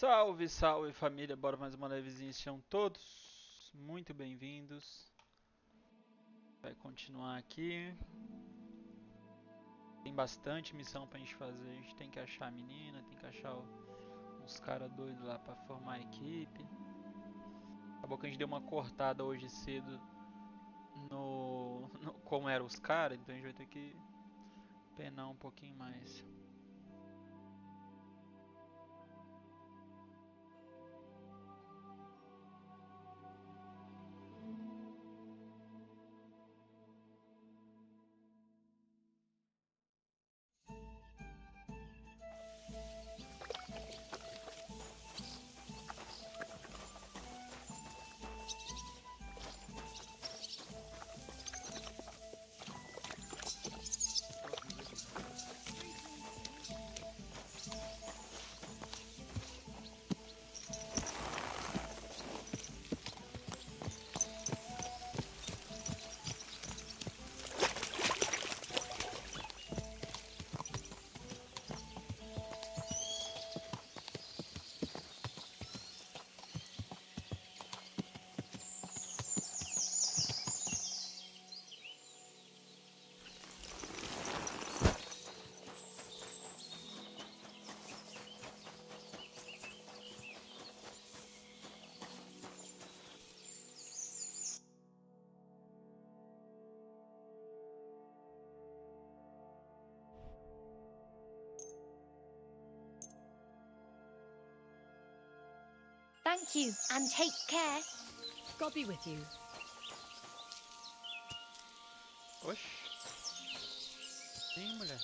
Salve, salve família, bora mais uma livezinha, sejam todos muito bem-vindos. Vai continuar aqui. Tem bastante missão pra gente fazer, a gente tem que achar a menina, tem que achar uns caras doidos lá pra formar a equipe. Acabou que a gente deu uma cortada hoje cedo no como eram os caras, então a gente vai ter que penar um pouquinho mais. Thank you, and take care. God be with you. Oxi. Sim, mulher.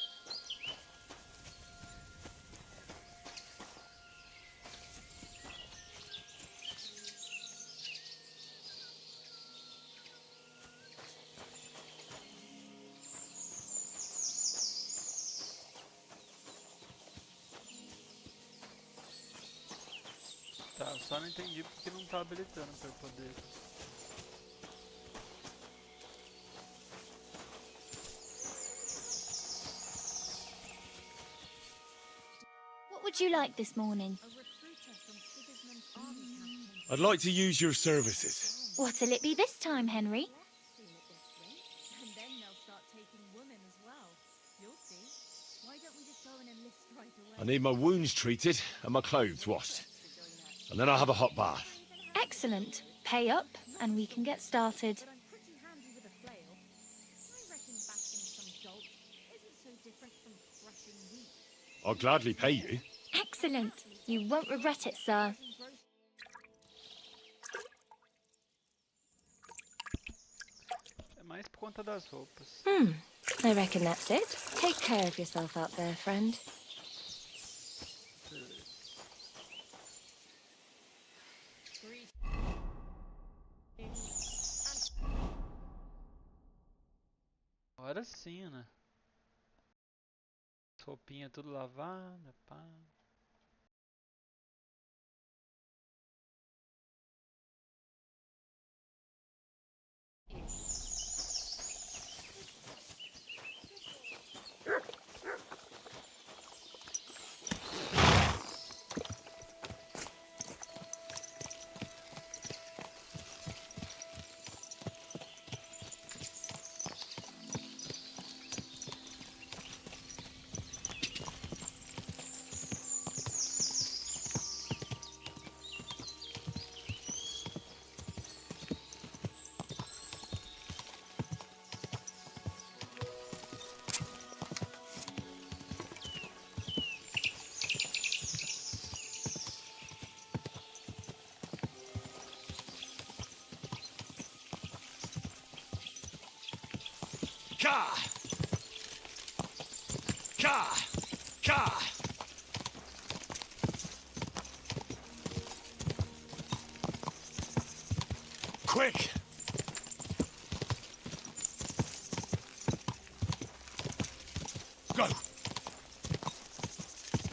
Tá, só não entendi porque não tá habilitando pra eu poder. What would you like this morning? I'd like to use your services. What'll it be this time, Henry? And then they'll start taking women as well. You'll see. Why don't we just go and enlist right away? I need my wounds treated and my clothes washed. And then I'll have a hot bath. Excellent. Pay up, and we can get started. But I'm pretty handy with a flail. I reckon bashing some dolt isn't so different from threshing wheat. I'll gladly pay you. Excellent. You won't regret it, sir. É mais por conta das roupas. I reckon that's it. Take care of yourself out there, friend. Agora sim, né? Roupinha tudo lavada, pá. Ka! Ka! Ka! Quick! Go!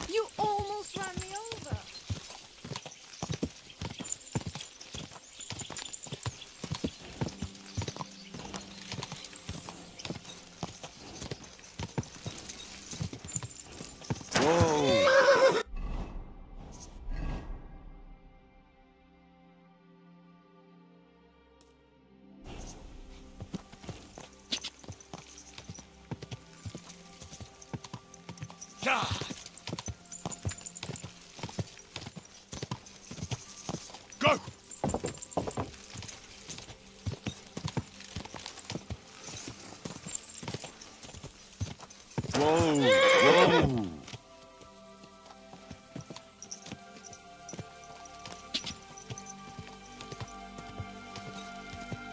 You almost ran me over. Whoa! Ah! Go! Whoa! Whoa!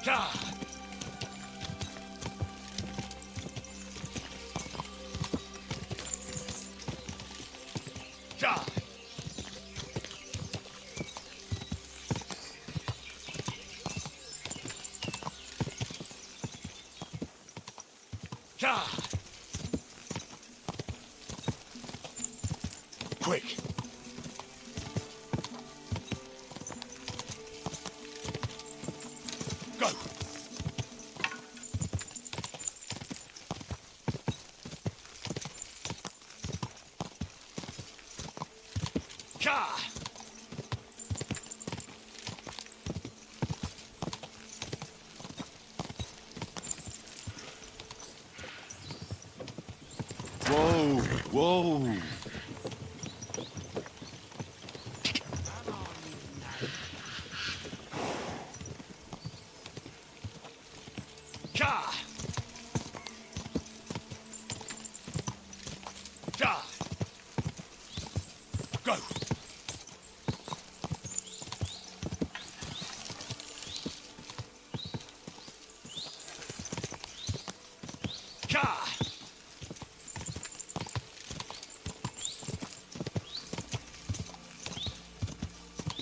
Ah! Ah! Ah! Quick! Go! Ah! Whoa! Whoa! Ah! Ah! Go! Ah!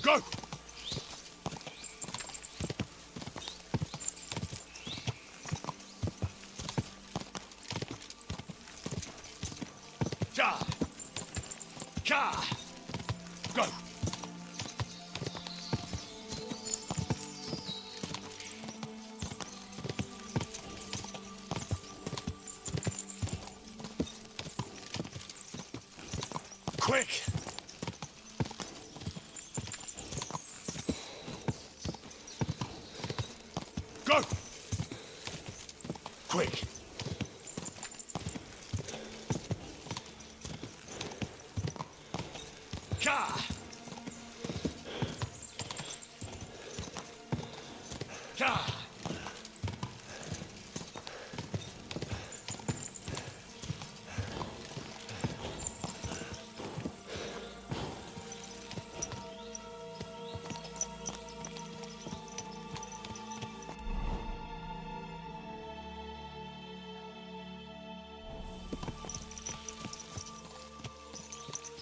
Go! Ah! Ah! Go! Quick! Go! Quick! Ah! Ah!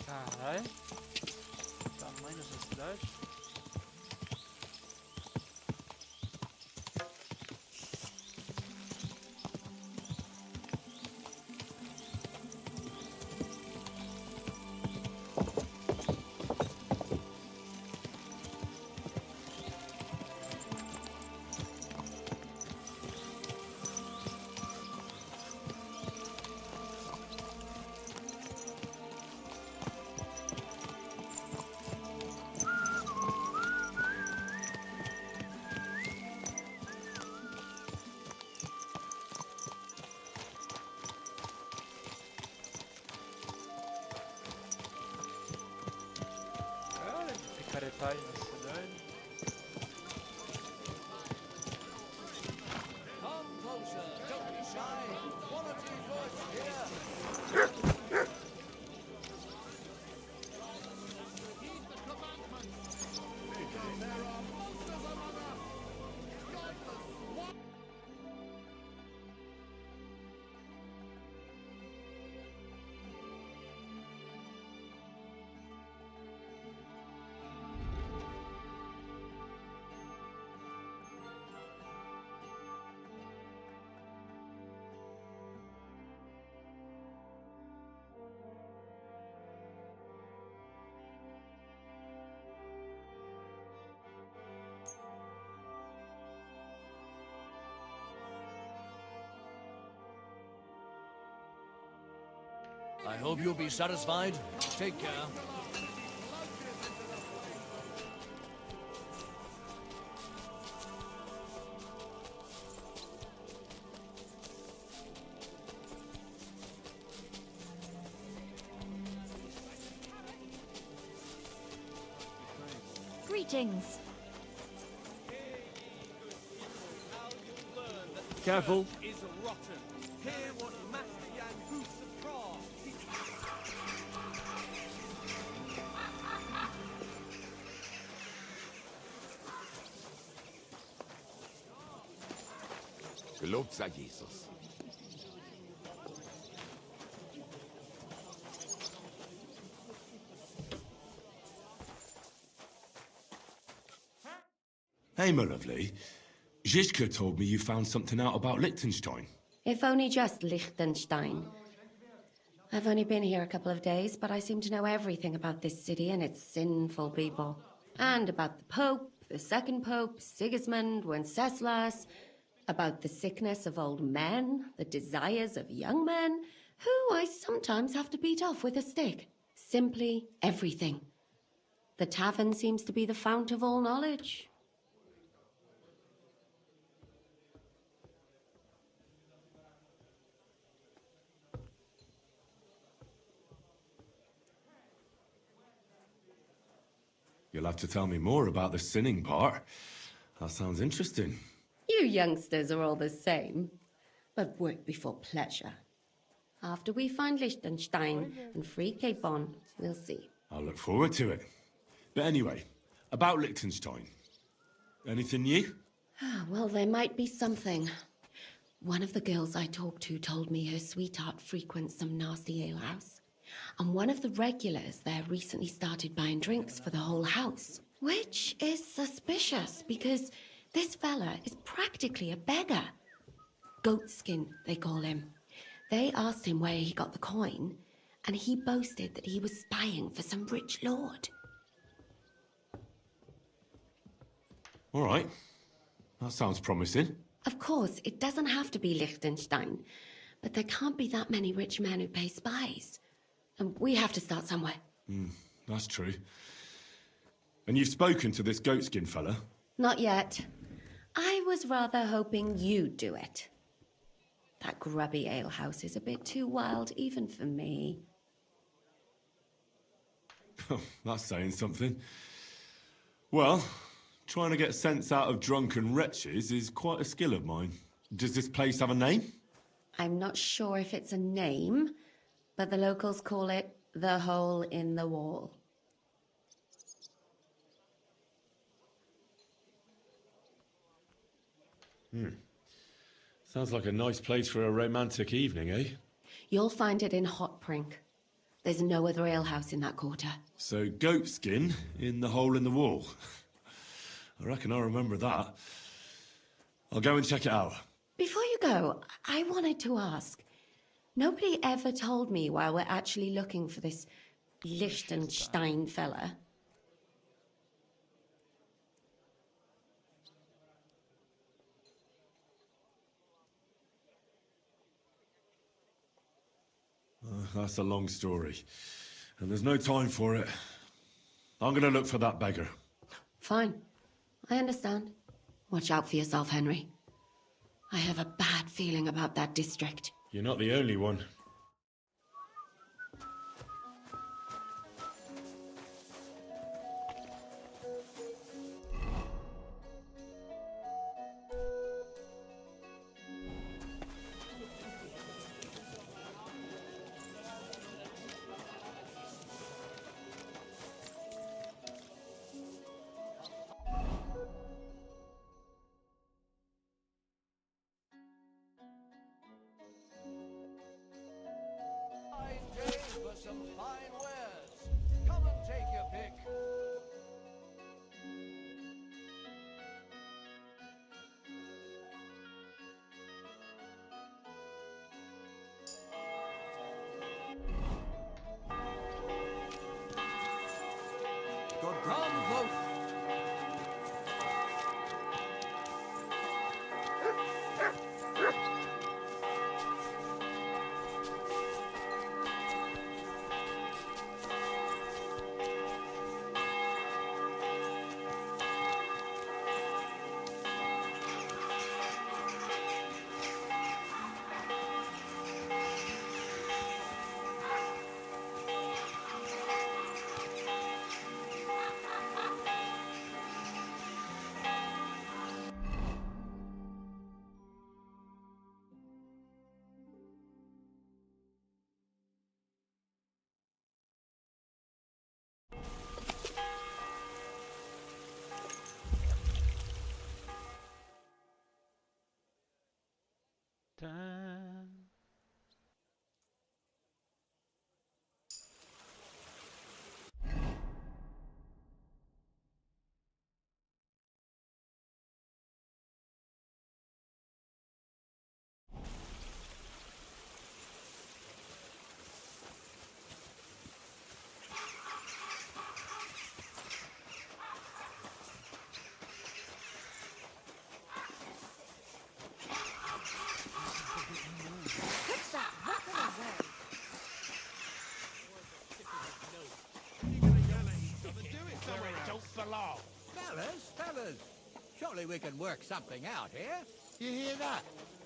Caralho. Tamanho dessa cidade. Cara de picaretagem na cidade. Come closer, don't be shy. Quality goods here. I hope you'll be satisfied. Take care. teachings. Careful. Is rotten. Hear what Master Yan Husapra. Gelobt sei Jesus. Hey, my lovely. Zizka told me you found something out about Liechtenstein. If only just Liechtenstein. I've only been here a couple of days, but I seem to know everything about this city and its sinful people. And about the Pope, the second Pope, Sigismund, Wenceslas, about the sickness of old men, the desires of young men, who I sometimes have to beat off with a stick. Simply everything. The tavern seems to be the fount of all knowledge. You'll have to tell me more about the sinning part. That sounds interesting. You youngsters are all the same. But work before pleasure. After we find Liechtenstein and free Cape Bon, we'll see. I'll look forward to it. But anyway, about Liechtenstein. Anything new? Well, there might be something. One of the girls I talked to told me her sweetheart frequents some nasty alehouse. And one of the regulars there recently started buying drinks for the whole house. Which is suspicious, because this fella is practically a beggar. Goatskin, they call him. They asked him where he got the coin, and he boasted that he was spying for some rich lord. All right. That sounds promising. Of course, it doesn't have to be Liechtenstein, but there can't be that many rich men who pay spies. And we have to start somewhere. That's true. And you've spoken to this goatskin fella? Not yet. I was rather hoping you'd do it. That grubby alehouse is a bit too wild, even for me. That's saying something. Well, trying to get sense out of drunken wretches is quite a skill of mine. Does this place have a name? I'm not sure if it's a name, but the locals call it the Hole in the Wall. Sounds like a nice place for a romantic evening, eh? You'll find it in Hot Prink. There's no other alehouse in that quarter. So, goatskin in the hole in the wall. I reckon I'll remember that. I'll go and check it out. Before you go, I wanted to ask. Nobody ever told me why we're actually looking for this Liechtenstein fella. That's a long story. And there's no time for it. I'm gonna look for that beggar. Fine. I understand. Watch out for yourself, Henry. I have a bad feeling about that district. You're not the only one. Tã. Fix that weapon away. Fellas, surely we can work something out here. You hear that?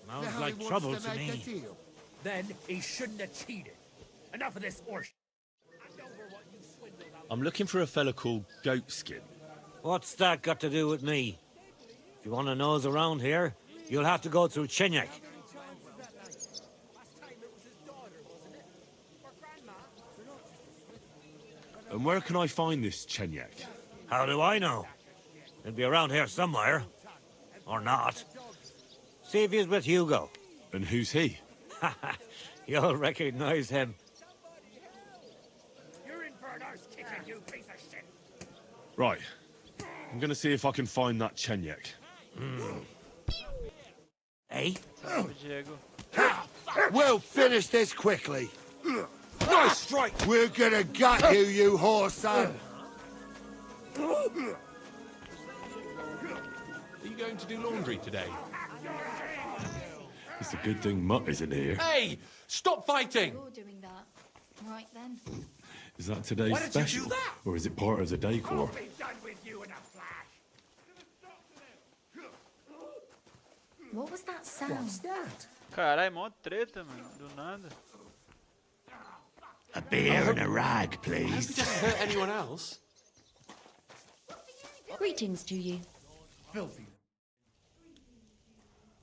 Sounds Now like he trouble wants to make a me. deal. Then he shouldn't have cheated. Enough of this horse. I'm looking for a fella called Goatskin. What's that got to do with me? If you want to nose around here, you'll have to go through Chinyak. And where can I find this Chenyak? How do I know? He'll be around here somewhere. Or not. See if he's with Hugo. And who's he? You'll recognize him. You're in for an arse kicking, you piece of shit. Right. I'm gonna see if I can find that Chenyak. Hey? Salve, Diego. We'll finish this quickly. Nice strike! We're gonna gut you, you whore son. Are you going to do laundry today? It's a good thing Mutt isn't here. Hey! Stop fighting! You're doing that. Right then. Is that today's Why did you do special? that? Or is it part of the decor? Be done with you in a flash. What was that sound? Caralho, mó treta, mano. Do nada. A beer and a rag, I hope he please. doesn't hurt anyone else. Greetings to you. Filthy.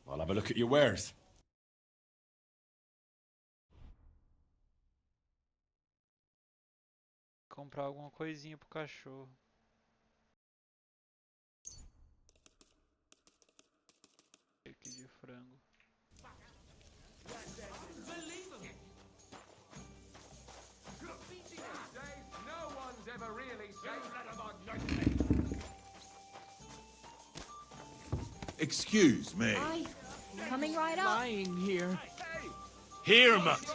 I'll have a look at your wares. Comprar alguma coisinha pro cachorro. Aqui de frango. No one's ever really safe. Excuse me. Aye. Coming right up. Lying here. Here, Mutt!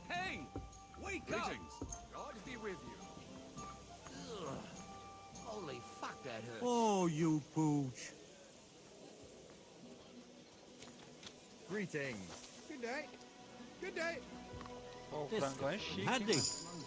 Hey! Wake up! God be with you. Holy fuck, that hurts. Oh, you pooch. Greetings. Good day. Good day. Pô, o frangão é chique, hein, Handy. mano.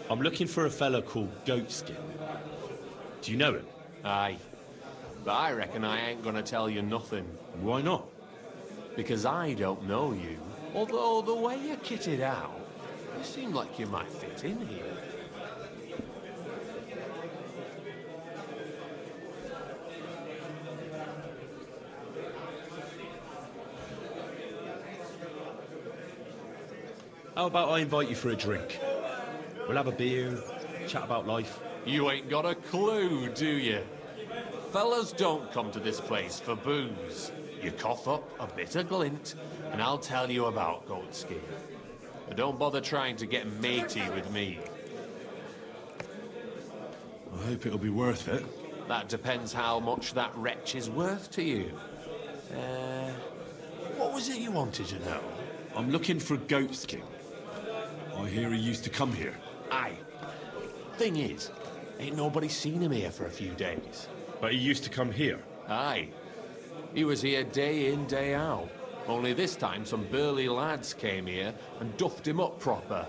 I'm looking for a fella called Goatskin. Do you know him? Aye. But I reckon I ain't gonna tell you nothing. Why not? Because I don't know you. Although the way you're kitted out, you seem like you might fit in here. How about I invite you for a drink? We'll have a beer, chat about life. You ain't got a clue, do you? Fellas don't come to this place for booze. You cough up a bit of glint, and I'll tell you about Goatskin. But don't bother trying to get matey with me. I hope it'll be worth it. That depends how much that wretch is worth to you. What was it you wanted to know? I'm looking for Goatskin. I hear he used to come here. Aye. Thing is, ain't nobody seen him here for a few days. But he used to come here. Aye. He was here day in, day out. Only this time some burly lads came here and duffed him up proper.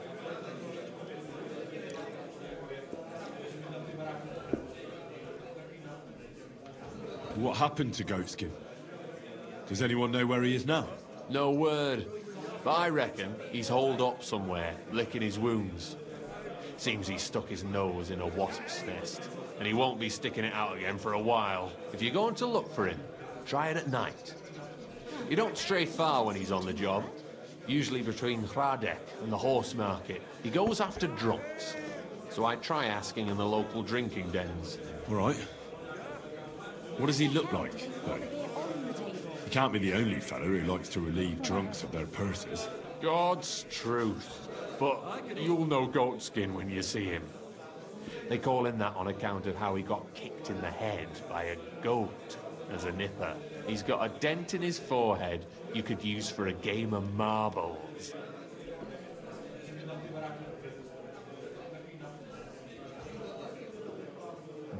What happened to Goatskin? Does anyone know where he is now? No word. But I reckon he's holed up somewhere, licking his wounds. Seems he stuck his nose in a wasp's nest, and he won't be sticking it out again for a while. If you're going to look for him, try it at night. You don't stray far when he's on the job. Usually between Hradek and the horse market. He goes after drunks. So I try asking in the local drinking dens. All right. What does he look like, though? He can't be the only fellow who likes to relieve drunks of their purses. God's truth. But you'll know Goatskin when you see him. They call him that on account of how he got kicked in the head by a goat as a nipper. He's got a dent in his forehead you could use for a game of marbles.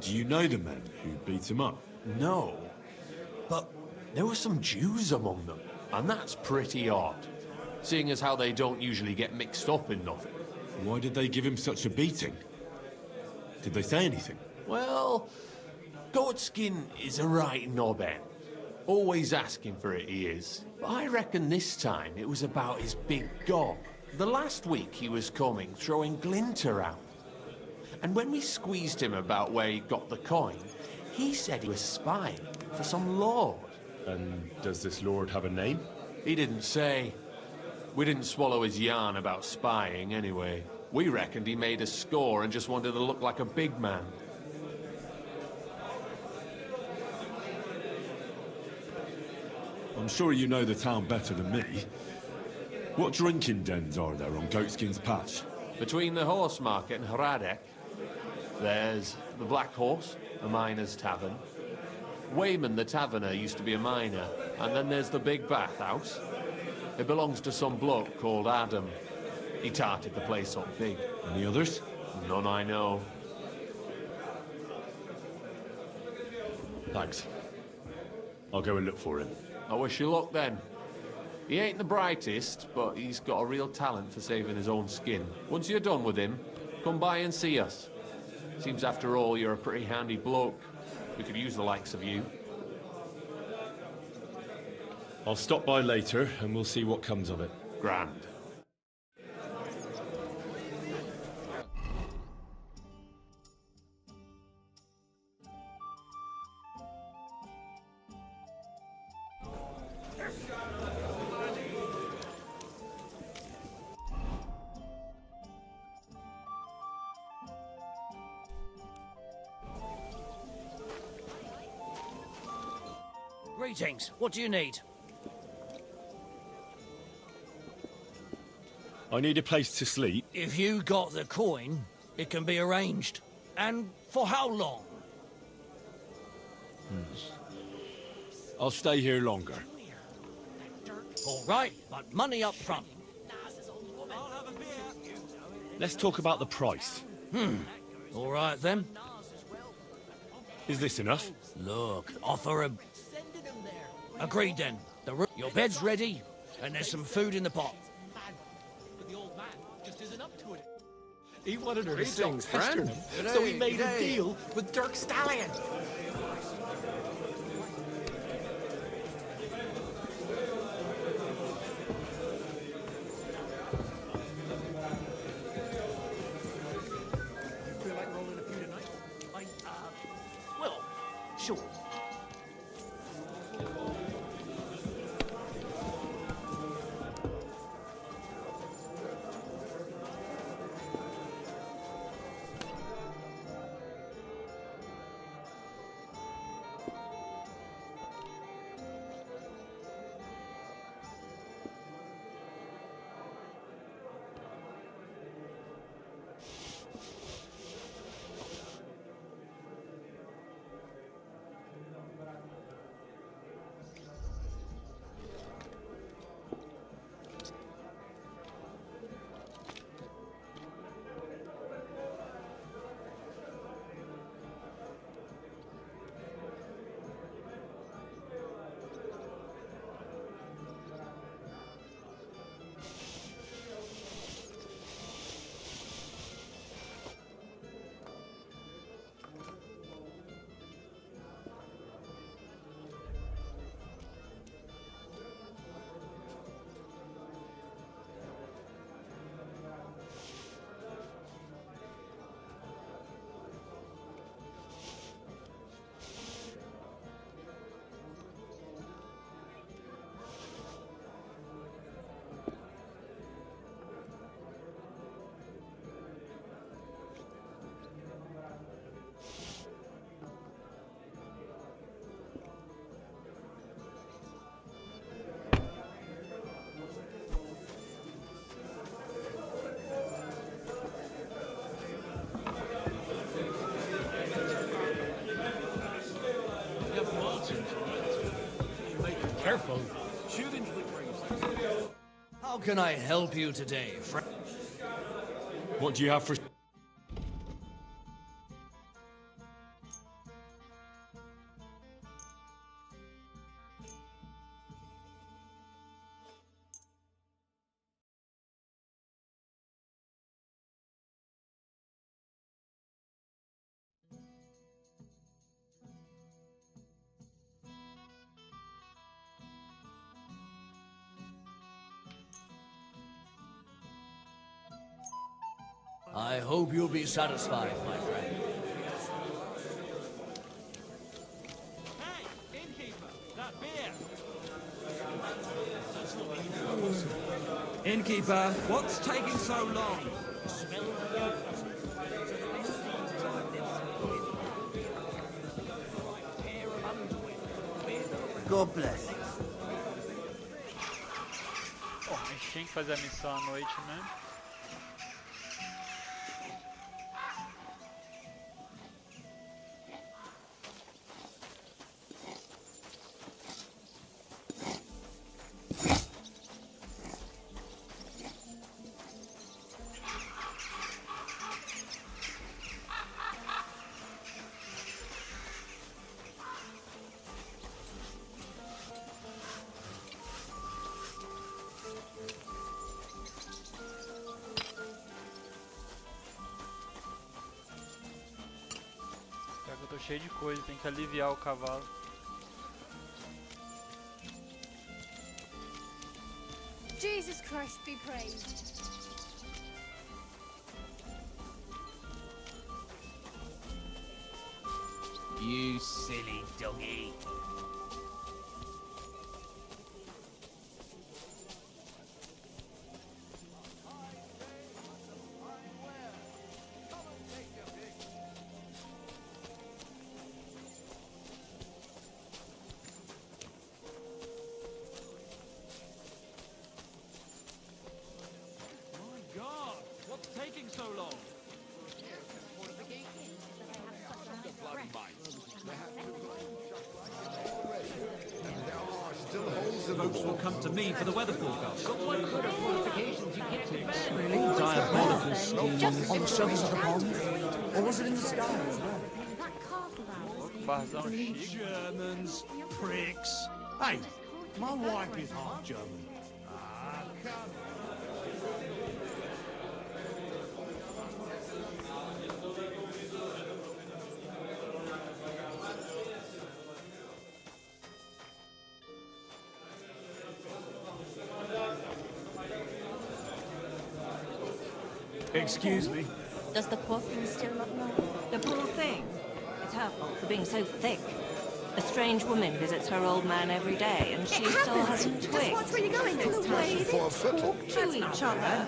Do you know the men who beat him up? No, but there were some Jews among them, and that's pretty odd, seeing as how they don't usually get mixed up in nothing. Why did they give him such a beating? Did they say anything? Well, Goatskin is a right knobhead. Always asking for it, he is. But I reckon this time it was about his big gob. The last week he was coming, throwing glint around. And when we squeezed him about where he got the coin, he said he was spying for some lord. And does this lord have a name? He didn't say. We didn't swallow his yarn about spying anyway. We reckoned he made a score and just wanted to look like a big man. I'm sure you know the town better than me. What drinking dens are there on Goatskin's Patch? Between the horse market and Hradek, there's the Black Horse, a miner's tavern. Wayman the taverner used to be a miner. And then there's the Big Bathhouse. It belongs to some bloke called Adam. He tarted the place up big. Any others? None I know. Thanks. I'll go and look for him. I wish you luck then. He ain't the brightest, but he's got a real talent for saving his own skin. Once you're done with him, come by and see us. Seems after all you're a pretty handy bloke. We could use the likes of you. I'll stop by later and we'll see what comes of it. Grand. Greetings. What do you need? I need a place to sleep. If you got the coin, it can be arranged. And for how long? I'll stay here longer. All right, but money up front. Let's talk about the price. All right then. Is this enough? Look, offer him. Agreed then. Your bed's ready, and there's some food in the pot. He wanted her to Greetings, stop pestering friend. him, so he made a deal with Dirk Stallion. How can I help you today, friend? What do you have for... I hope you'll be satisfied, my friend. Hey, innkeeper, that beer. Innkeeper, what's taking so long? God bless. Bom, a gente tinha que fazer a missão à noite mesmo. Pior que eu tô cheio de coisa, tem que aliviar o cavalo. Jesus Christ be praised. You silly doggy. My God, what's taking so long? Folks will come to me for the weather forecast. Really? Diabolical. On the surface of the pond? Or was it in the sky as well? That castle house. Barzão chique. Germans, pricks. Hey, my wife is half German. Ah, come Excuse me. Does the poor thing still not know? The poor thing? It's her fault for being so thick. A strange woman visits her old man every day, and she still hasn't Just twigged. watch where you're going. It's time for a fiddle. To each other.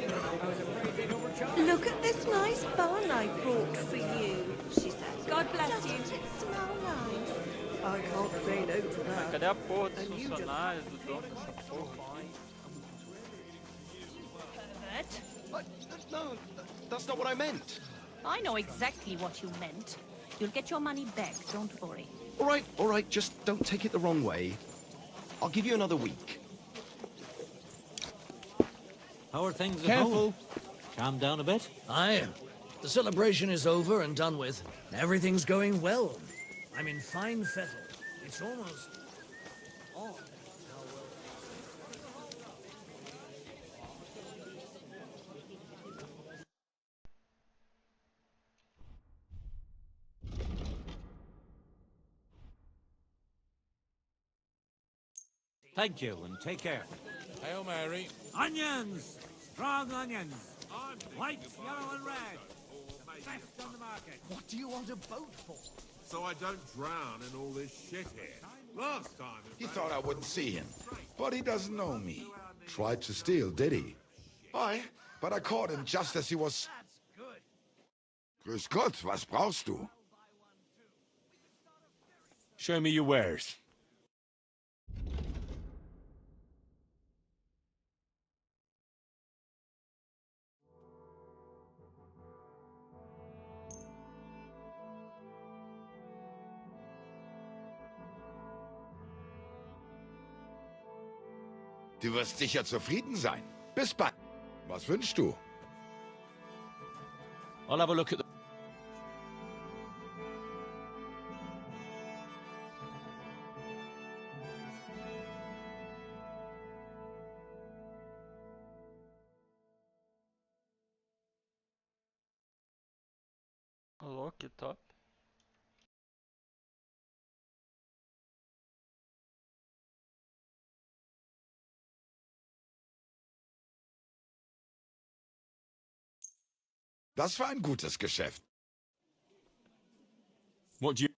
Look at this nice bun I brought for you, she says. God bless Doesn't you. it smell nice? I can't say no to that. Cadê a porra dos funcionários, do dono dessa porra? Pervert. No, that's not what I meant. I know exactly what you meant. You'll get your money back, don't worry. All right, just don't take it the wrong way. I'll give you another week. How are things at Careful. home? Calm down a bit? Aye. The celebration is over and done with. Everything's going well. I'm in fine fettle. It's almost odd how well. Thank you, and take care. Hail Mary. Onions! Strong onions! White, yellow, and red. Best on the market. What do you want a boat for? So I don't drown in all this shit here. Last time... He thought I wouldn't see him, but he doesn't know me. Tried to steal, did he? Aye, but I caught him just as he was... Grüß Gott, was brauchst du? Show me your wares. Du wirst sicher zufrieden sein. Bis bald. Was wünschst du? I'll have a look at the... Oh, que top. Das war ein gutes Geschäft. What do you...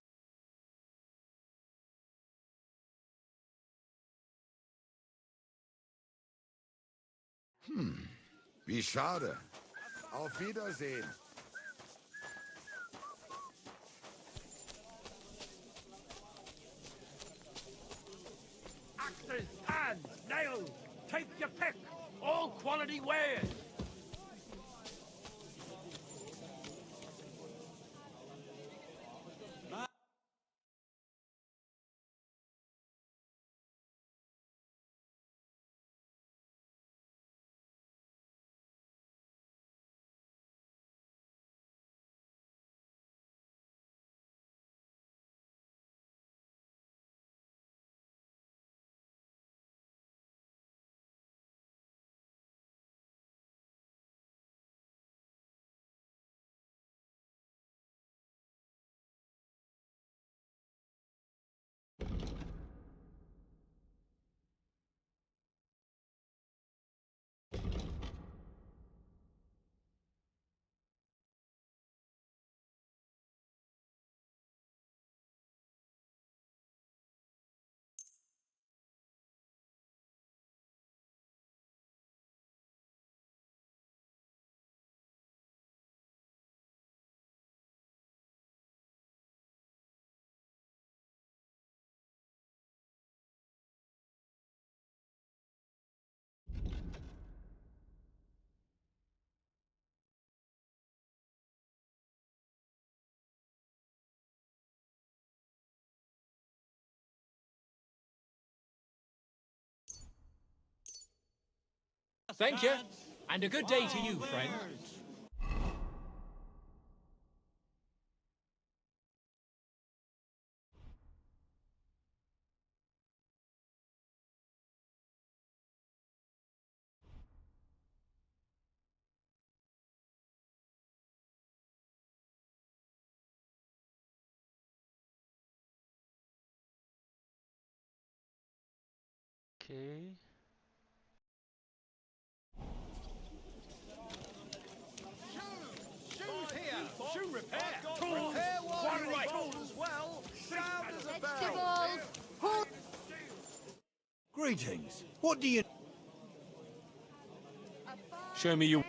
Wie schade. Auf Wiedersehen. Axes, hands, nails, take your pick. All quality wares. Thank you, and a good day to you, friend. Ok. Shoe repair. Tools. One right. As well. Sound as a bell. Greetings. What do you... Show me your...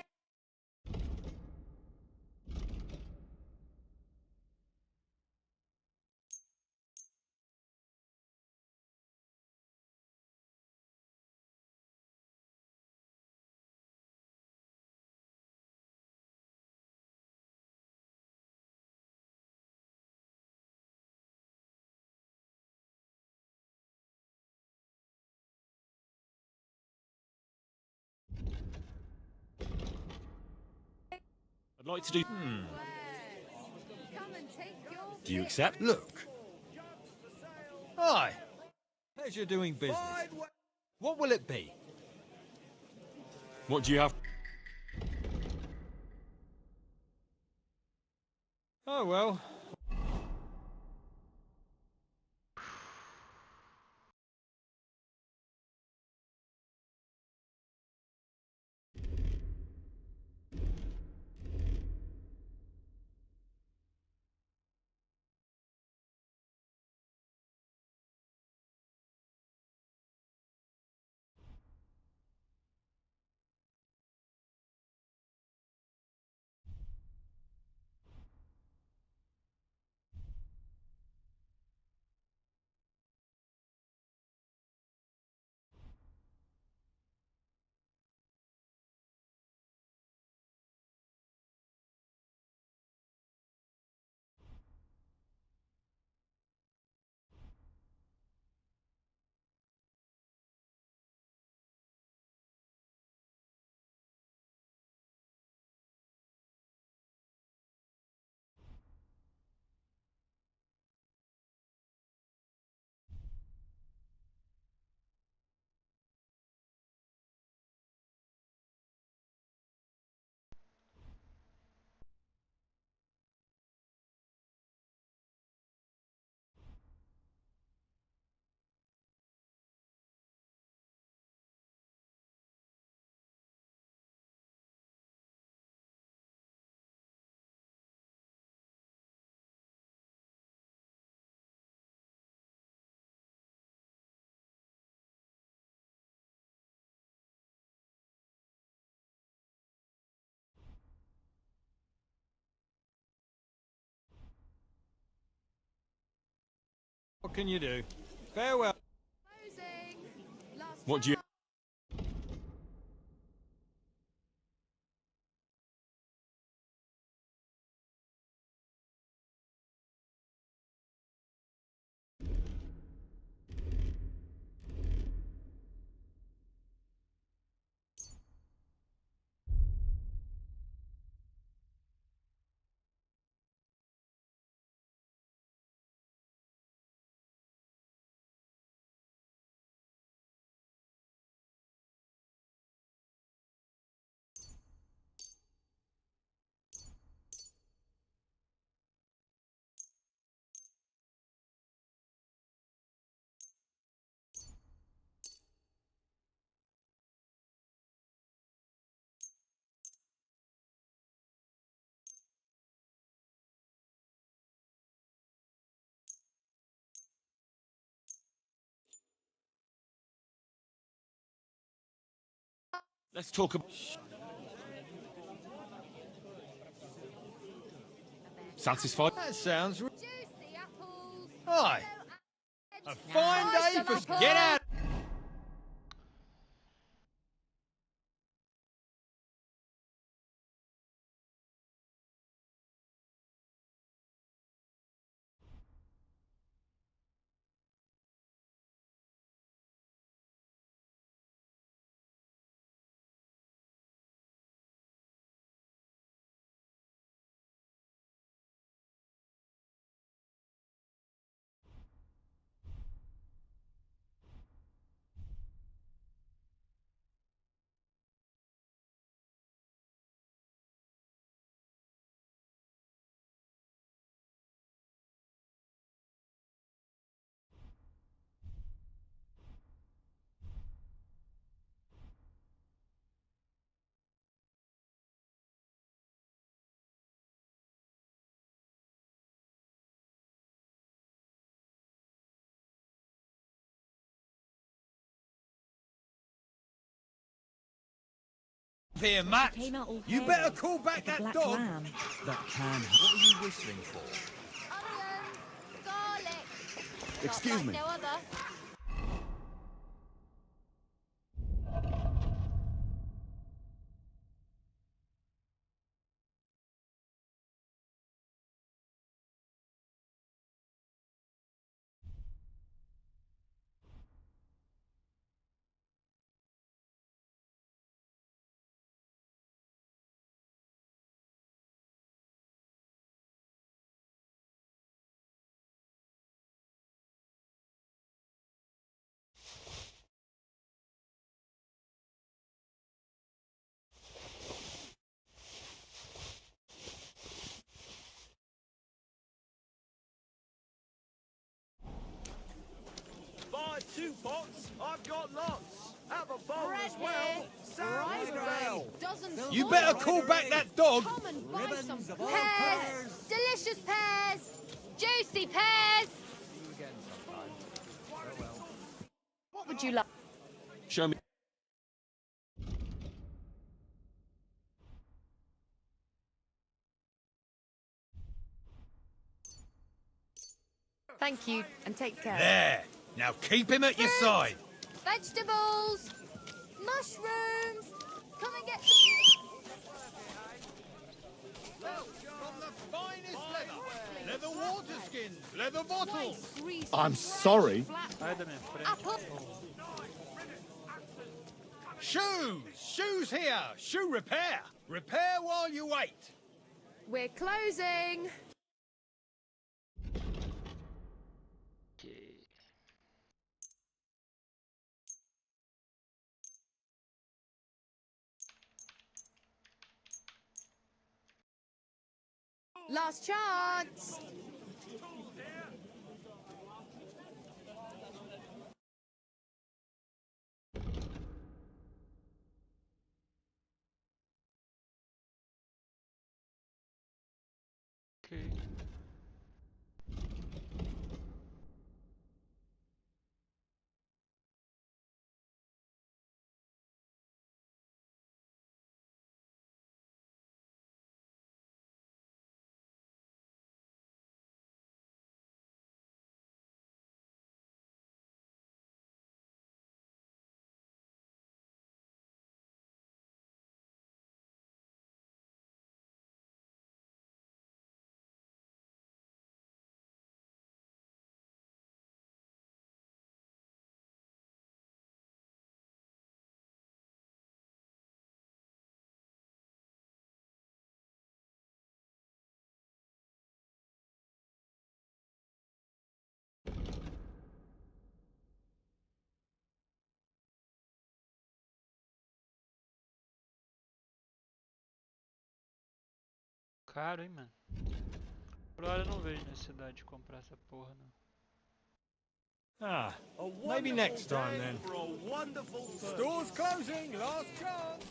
I'd like to do... Come and take your Do you accept? Look. Aye. Pleasure doing business. What will it be? What do you have? Oh, well. can you do? Farewell. What do you... Let's talk about... Satisfied? That sounds... Hi. A fine day for... Get out! Here, Matt. You better call back that dog. Lamb. That can. What are you whistling for? Onions, garlic. Excuse me. No other. Buy 2 pots, I've got lots. Have a bowl Bread as well. Sounds well. Dozens You full. better call back that dog. Come and buy some pears. Delicious pears. Juicy pears. What would you like? Show me... Thank you, and take care. There. Now keep him at your side. Vegetables. Mushrooms. Come and get From the finest leather. Leather water skins. Leather bottles. I'm sorry. Sai da minha frente. apple. Shoes. Shoes here. Shoe repair. Repair while you wait. We're closing. Ok. Last chance. Ok. Caro, hein, mano? Por hora eu não vejo necessidade de comprar essa porra, não. Ah, maybe next time then. For a wonderful store's closing, last chance.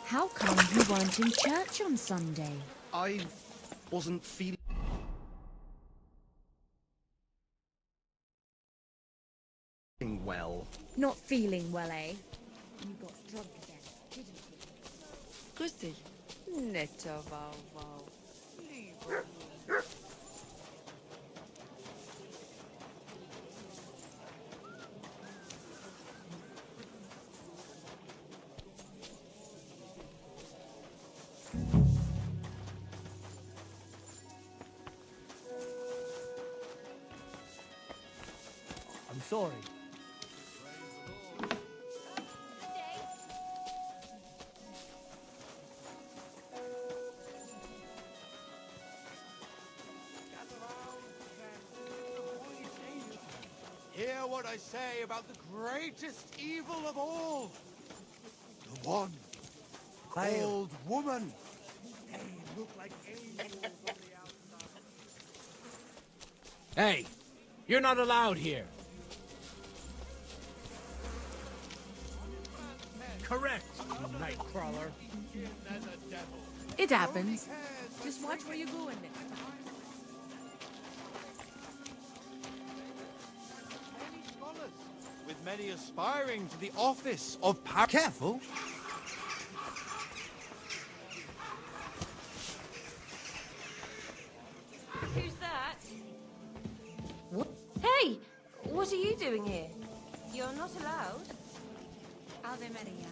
How come you weren't in church on Sunday? I wasn't feeling well. Not feeling well, eh? You got drunk again, didn't you? Grüß dich. Netter Wauwau. Lieber. I'm sorry. Hear what I say about the greatest evil of all. The one called woman. They look like angels on the outside. Hey, you're not allowed here. Correct, you nightcrawler. It happens. Just watch where you're going next time. Many scholars, with many aspiring to the office of Careful. Who's that? What? Hey! What are you doing here? You're not allowed. Ave Maria.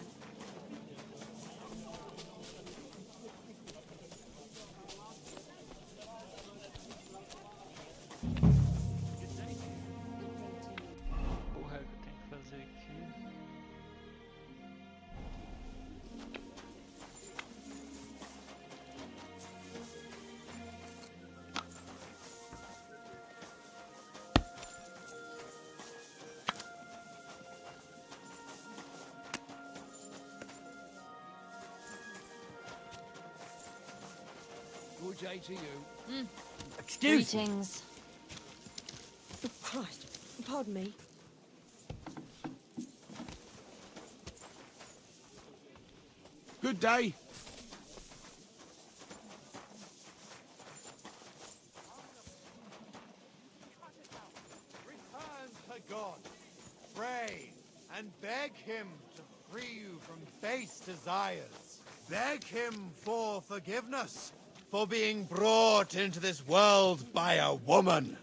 Porra, que eu tenho que fazer aqui. Good day to you. Excuse me. Greetings. Oh, Christ. Pardon me. Good day. Return to God. Pray and beg him to free you from base desires. Beg him for forgiveness for being brought into this world by a woman.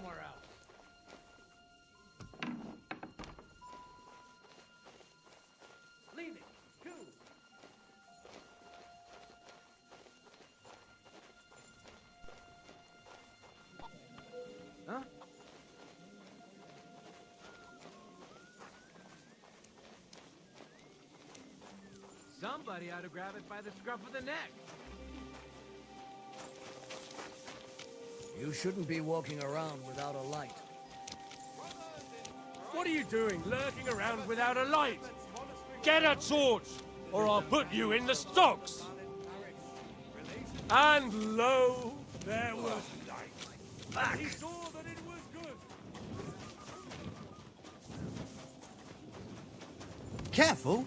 somewhere else. Leave it. Go. Huh? Somebody ought to grab it by the scruff of the neck. You shouldn't be walking around without a light. What are you doing, lurking around without a light? Get a torch, or I'll put you in the stocks! And lo, there was light. Back. He saw that it was good. Careful!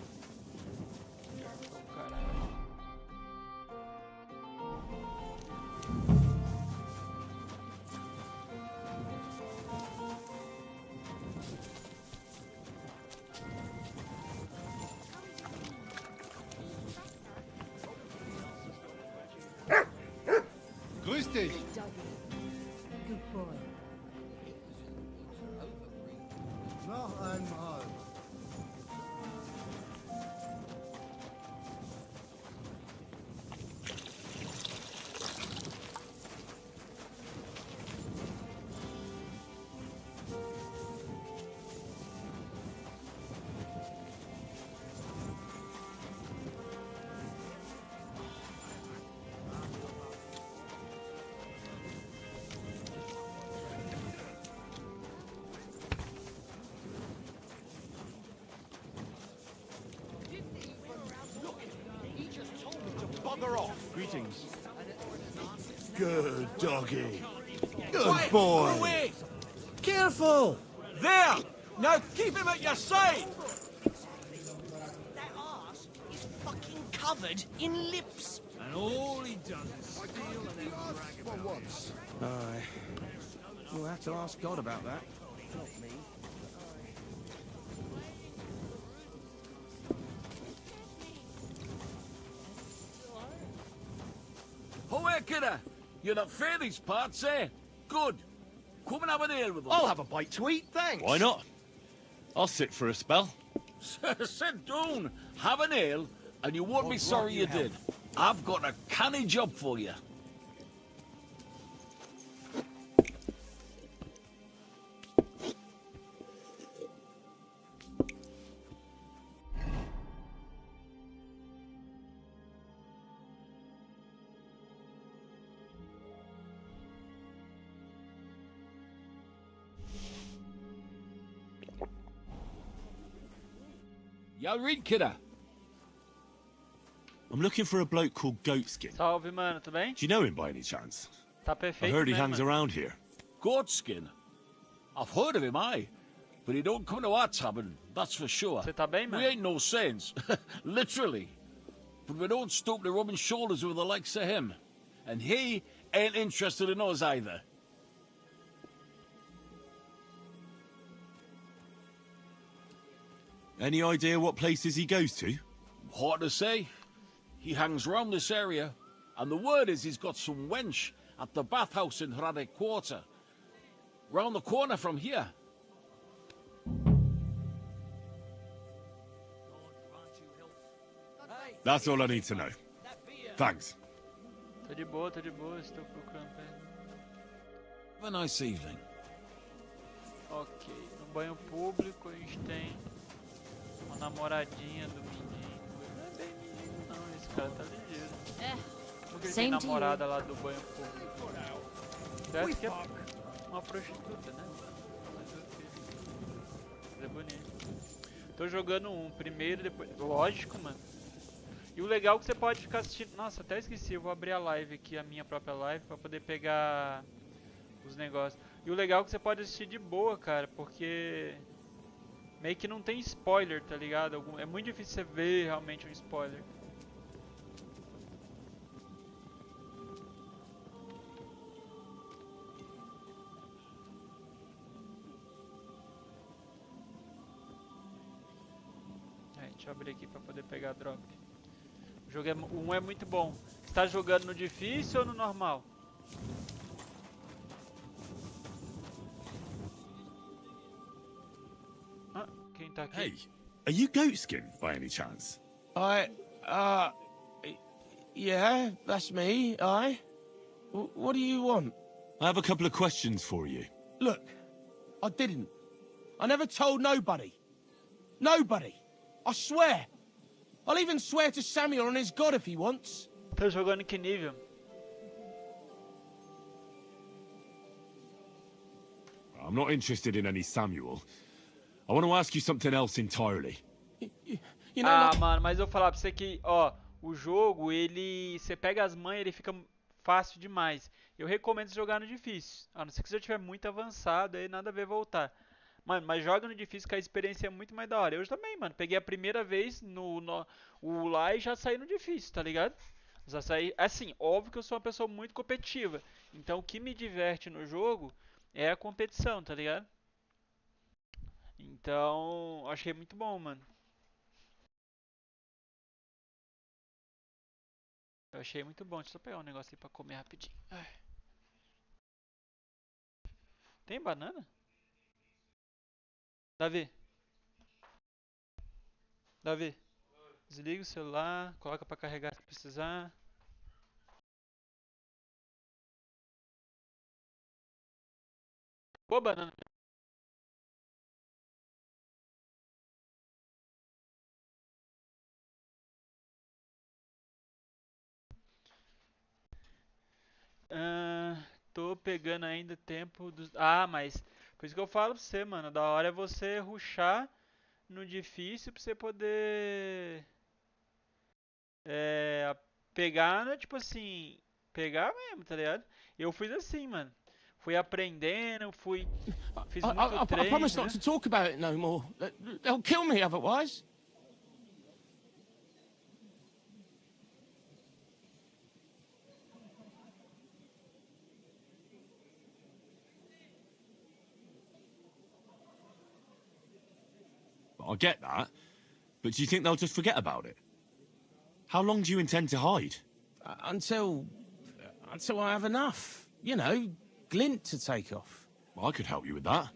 Grüß dich. Good boy. Noch einmal. Greetings. Good doggy. Good Quiet, boy. away. Careful! There! Now keep him at your side! That arse is fucking covered in lips. And all he does is steal and then brag about it. Aye. We'll have to ask God about that. Not me. Howe, kidder! You're not fair these parts, eh? Good. Come and have an ale with us. I'll have a bite to eat, thanks. Why not? I'll sit for a spell. Sit down, have an ale, and you won't I'll be grant sorry you you help. did. I've got a canny job for you. Y'all read, kidder. I'm looking for a bloke called Goatskin. Salve, mano, tudo bem? Do you know him by any chance? Tá I perfeito heard he mesmo, hangs mano. around here. Goatskin. I've heard of him, aye. But he don't come to our tavern, that's for sure. Você tá bem, We mano? ain't no saints, literally. But we don't stoop to rubbing shoulders with the likes of him. And he ain't interested in us either. Any idea what places he goes to? Hard to say. He hangs round this area, and the word is he's got some wench at the bathhouse in Hradec Quarter. Round the corner from here. That's all I need to know. Thanks. Tô de boa, estou procurando pra ele. Have a nice evening. Ok, no banho público a gente tem uma namoradinha do mendigo. Não é bem mendigo não, esse cara tá ligeiro. Porque ele tem Same to you. namorada lá do banho público. Deve que é uma prostituta, né? Mas é bonito. Tô jogando um primeiro, depois... Lógico, mano. E o legal é que você pode ficar assistindo... Nossa, até esqueci, eu vou abrir a live aqui, a minha própria live, pra poder pegar os negócios. E o legal é que você pode assistir de boa, cara, porque meio que não tem spoiler, tá ligado? É muito difícil você ver realmente um spoiler. Deixa eu abrir aqui pra poder pegar a drop. O jogo um é muito bom. Você tá jogando no difícil ou no normal? tá aqui. Hey, are you Goatskin by any chance? Yeah, that's me, what do you want? I have a couple of questions for you. Look, I didn't. I never told nobody. Nobody. I swear. I'll even swear to Samuel on his God if he wants. Tá jogando em que nível? I'm not interested in any Samuel. I want to ask you something else entirely. You know, Ah, mano, mas eu vou falar pra você que, ó, o jogo, ele... Você pega as manhas, ele fica fácil demais. Eu recomendo jogar no difícil. A não ser que você já tiver muito avançado, aí nada a ver voltar. Mano, mas joga no difícil que a experiência é muito mais da hora. Eu também, mano. Peguei a primeira vez o lá e já saí no difícil, tá ligado? Já saí... Assim, óbvio que eu sou uma pessoa muito competitiva. Então o que me diverte no jogo é a competição, tá ligado? Então, achei muito bom, mano. Eu achei muito bom. Deixa eu só pegar um negócio aí pra comer rapidinho. Ai. Tem banana? Davi. Davi. Desliga o celular, coloca pra carregar se precisar. Boa banana. Tô pegando ainda tempo dos... Ah, mas... Por isso que eu falo pra você, mano. Da hora é você rushar no difícil pra você poder... Pegar, né? Tipo assim... Pegar mesmo, tá ligado? Eu fiz assim, mano. Fui aprendendo, fiz muito treino. I promise not to talk about it no more. They'll kill me otherwise. I get that, but do you think they'll just forget about it? How long do you intend to hide? Until I have enough. You know, glint to take off. I could help you with that.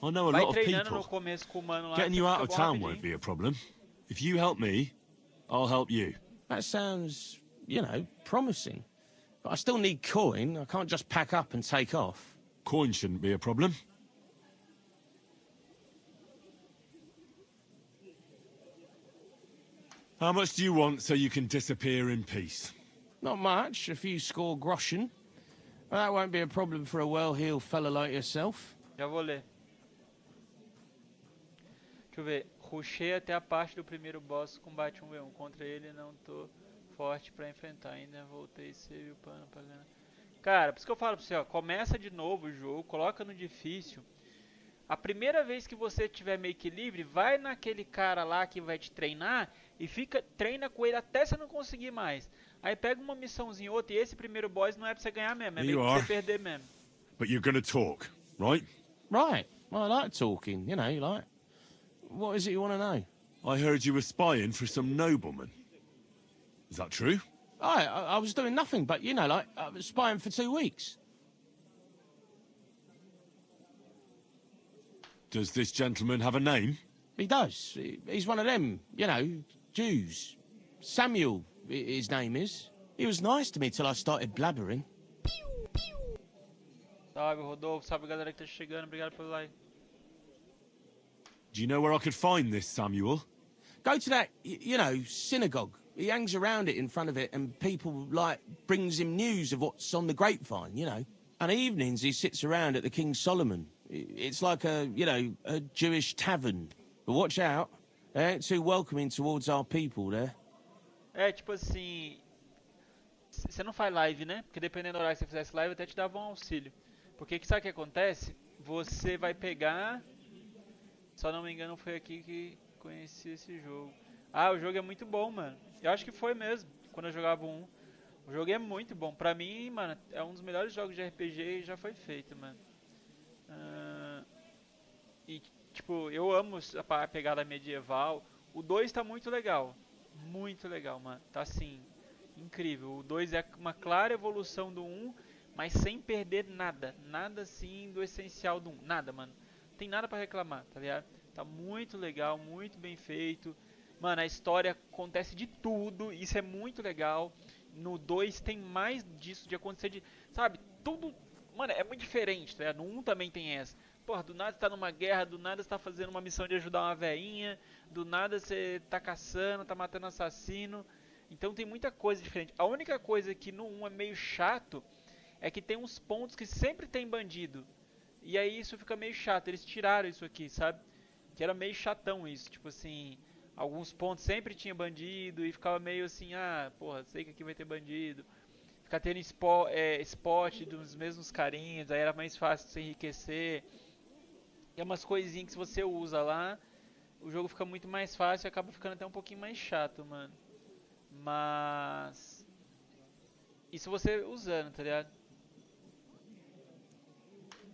I know a Vai lot of treinando no people. começo com o mano lá. Getting que you out fica of bom town rapidinho. won't be a problem. If you help me, I'll help you. That sounds, you know, promising. But I still need coin. I can't just pack up and take off. Coin shouldn't be a problem. How much do you want so you can disappear in peace? Not much. A few score groschen. Well, that won't be a problem for a well-heeled fella like yourself. Já vou ler. Deixa eu ver. Rushei até a parte do primeiro boss combate 1v1. Contra ele não tô forte pra enfrentar. Ainda voltei save o pano pra ganhar. Cara, por isso que eu falo pra você, ó. Começa de novo o jogo, coloca no difícil. A primeira vez que você tiver meio que livre, vai naquele cara lá que vai te treinar e treina com ele até você não conseguir mais. Aí pega uma missãozinha outra e esse primeiro boss não é pra você ganhar mesmo, é meio pra você perder mesmo. But you're gonna talk, right? Right. Well, I like talking, you know, like... What is it you want to know? I heard you were spying for some nobleman. Is that true? I was doing nothing but, you know, like, I was spying for 2 weeks. Does this gentleman have a name? He does. He's one of them, you know, Jews. Samuel, his name is. He was nice to me till I started blabbering. Salve, Rodolfo. Salve, galera que tá chegando. Obrigado pelo like. Do you know where I could find this Samuel? Go to that, you know, synagogue. He hangs around it in front of it and people, like, brings him news of what's on the grapevine, you know. And evenings he sits around at the King Solomon. It's like a, you know, a Jewish tavern. But watch out. They ain't too welcoming towards our people there. É, tipo assim... Você não faz live, né? Porque dependendo do horário que você fizesse live, até te dava um auxílio. Porque sabe o que acontece? Você vai pegar... Só não me engano, foi aqui que conheci esse jogo. Ah, o jogo é muito bom, mano. Eu acho que foi mesmo, quando eu jogava um. O jogo é muito bom. Pra mim, mano, é um dos melhores jogos de RPG e já foi feito, mano. E, tipo, eu amo a pegada medieval. O 2 tá muito legal. Muito legal, mano. Tá, assim, incrível. O 2 é uma clara evolução do 1, mas sem perder nada. Nada, assim, do essencial do 1. Nada, mano. Tem nada pra reclamar, tá ligado? Tá muito legal, muito bem feito. Mano, a história acontece de tudo, isso é muito legal. No 2 tem mais disso de acontecer de, sabe, tudo, mano, é muito diferente, tá ligado? No 1 também tem essa. Porra, do nada você tá numa guerra, do nada você tá fazendo uma missão de ajudar uma veinha, do nada você tá caçando, tá matando assassino. Então tem muita coisa diferente. A única coisa que no 1 é meio chato é que tem uns pontos que sempre tem bandido. E aí isso fica meio chato, eles tiraram isso aqui, sabe? Que era meio chatão isso, tipo assim, alguns pontos sempre tinha bandido e ficava meio assim, ah, porra, sei que aqui vai ter bandido. Ficar tendo spot dos mesmos carinhas, aí era mais fácil de se enriquecer. Tem umas coisinhas que se você usa lá, o jogo fica muito mais fácil e acaba ficando até um pouquinho mais chato, mano. Mas... isso você usando, tá ligado?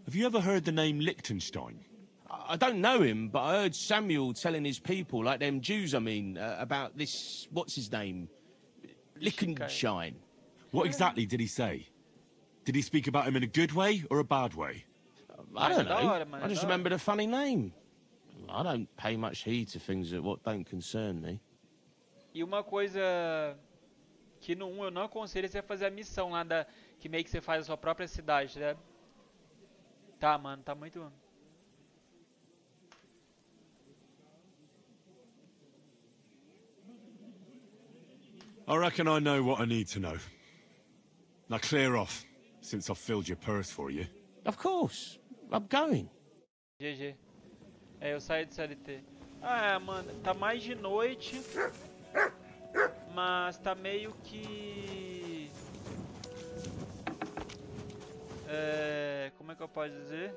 Have you ever heard the name Liechtenstein? I don't know him, but I heard Samuel telling his people, like them Jews, I mean, about this, what's his name? Liechtenstein. What exactly did he say? Did he speak about him in a good way or a bad way? I don't know. I just remembered a funny name. I don't pay much heed to things that what don't concern me. E uma coisa que no 1 eu não aconselho é você fazer a missão lá da... que meio que você faz a sua própria cidade, né? Tá, mano, tá muito... I reckon I know what I need to know. Now clear off, since I've filled your purse for you. Of course. I'm going. GG. É, eu saí do CLT. Ah, mano, tá mais de noite. Mas tá meio que... como é que eu posso dizer?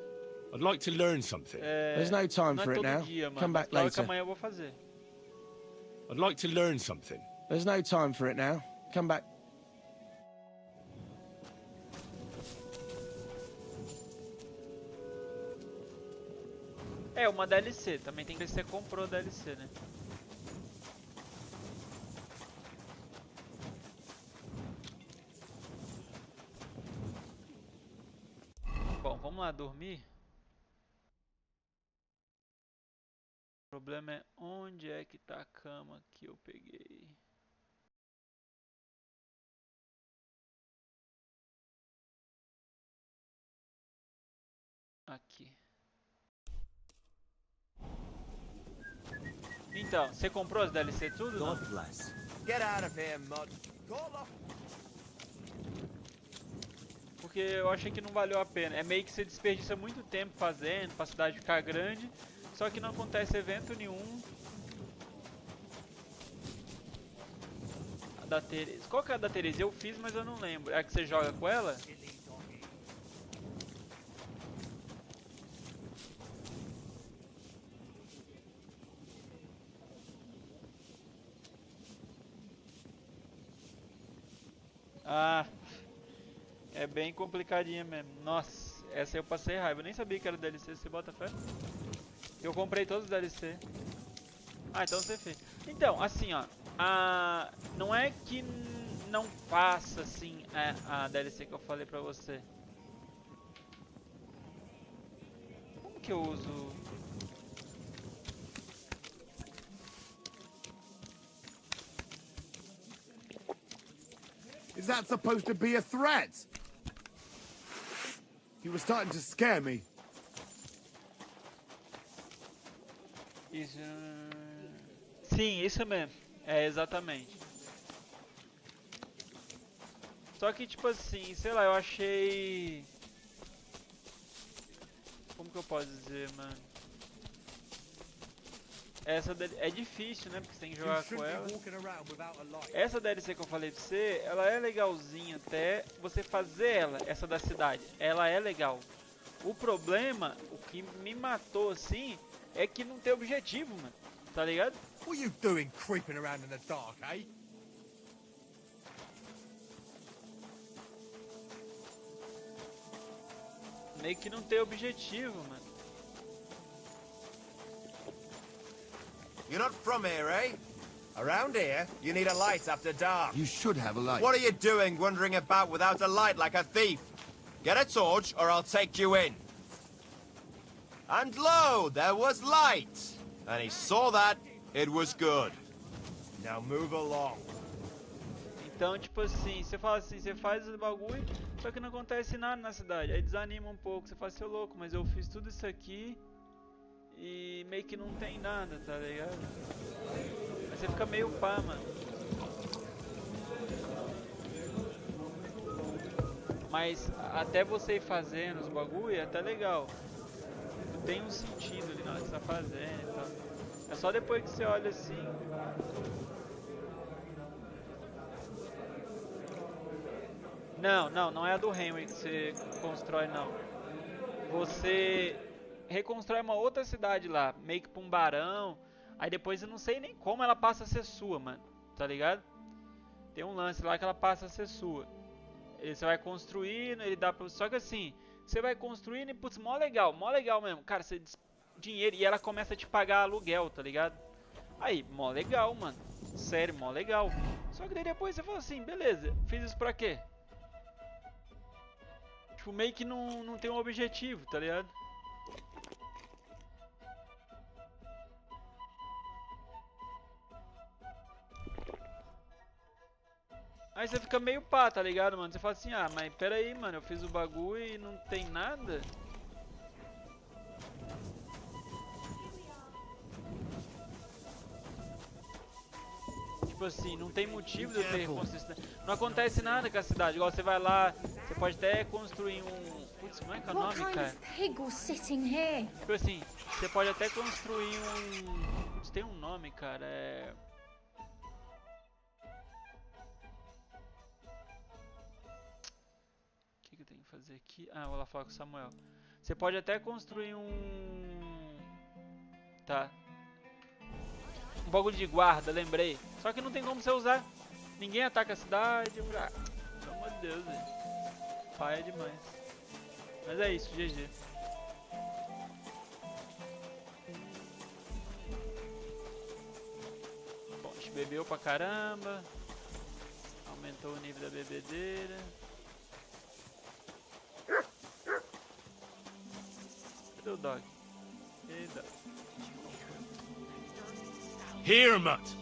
I'd like to learn something. There's no time for it now. Dia, mano. Come back Claro que later. amanhã eu vou fazer. I'd like to learn something. There's no time for it now. Come back. É, uma DLC. Também tem que ver se você comprou a DLC, né? Bom, vamos lá dormir. O problema é onde é que tá a cama que eu peguei. Aqui. Então, você comprou as DLC tudo? Não? God bless. Get out of here, mud. Porque eu achei que não valeu a pena. É meio que você desperdiça muito tempo fazendo, pra cidade ficar grande. Só que não acontece evento nenhum. A da Teresa. Qual que é a da Teresa? Eu fiz, mas eu não lembro. É a que você joga com ela? Ah, é bem complicadinha mesmo. Nossa, essa eu passei raiva. Eu nem sabia que era DLC, você bota fé? Eu comprei todos os DLC. Ah, então você fez. Então, assim, ó. Não é que não faça, assim, a DLC que eu falei pra você. Como que eu uso... Is that supposed to be a threat? You were starting to scare me. Isso... Sim, isso mesmo. É, exatamente. Só que, tipo assim, sei lá, eu achei... Como que eu posso dizer, mano? Essa é difícil, né? Porque você tem que jogar com ela. Essa DLC que eu falei pra você, ela é legalzinha até você fazer ela, essa da cidade. Ela é legal. O problema, o que me matou assim, é que não tem objetivo, mano. Tá ligado? What are you doing creeping around in the dark, eh? Meio que não tem objetivo, mano. You're not from here, eh? Around here, you need a light after dark. You should have a light. What are you doing wandering about without a light like a thief? Get a torch or I'll take you in. And lo, there was light. And he saw that it was good. Now move along. Então, tipo assim, você fala assim, você faz o bagulho, só que não acontece nada na cidade. Aí desanima um pouco, você fala, seu louco, mas eu fiz tudo isso aqui e meio que não tem nada, tá ligado? Aí você fica meio pá, mano. Mas até você ir fazendo os bagulho é até legal. Tem um sentido ali na hora que você tá fazendo e tal. É só depois que você olha assim. Não é a do Henry que você constrói, não. Você reconstrói uma outra cidade lá, meio que pra um barão. Aí depois eu não sei nem como ela passa a ser sua, mano. Tá ligado? Tem um lance lá que ela passa a ser sua. Você vai construindo, ele dá pra... Só que assim, você vai construindo e, putz, mó legal mesmo. Cara, você dinheiro e ela começa a te pagar aluguel, tá ligado? Aí, mó legal, mano. Sério, mó legal. Só que daí depois você fala assim, beleza, fiz isso pra quê? Tipo, meio que não tem um objetivo, tá ligado? Aí você fica meio pá, tá ligado, mano? Você fala assim, ah, mas pera aí, mano, eu fiz o bagulho e não tem nada? Tipo assim, não tem motivo de eu ter reconstruído. Não acontece nada com a cidade. Igual você vai lá, você pode até construir um... Putz, como é que é o nome, cara? Pig was sitting here? Tipo assim, você pode até construir um... Putz, tem um nome, cara, é... O que eu tenho que fazer aqui? Ah, vou lá falar com o Samuel. Você pode até construir um... Tá. Um bagulho de guarda, lembrei. Só que não tem como você usar. Ninguém ataca a cidade. Ah, pelo amor de Deus, velho. Pai é demais. Mas é isso, GG. Bom, a gente bebeu pra caramba. Aumentou o nível da bebedeira. Cadê o dog? Ei, dog. Here, Mutt!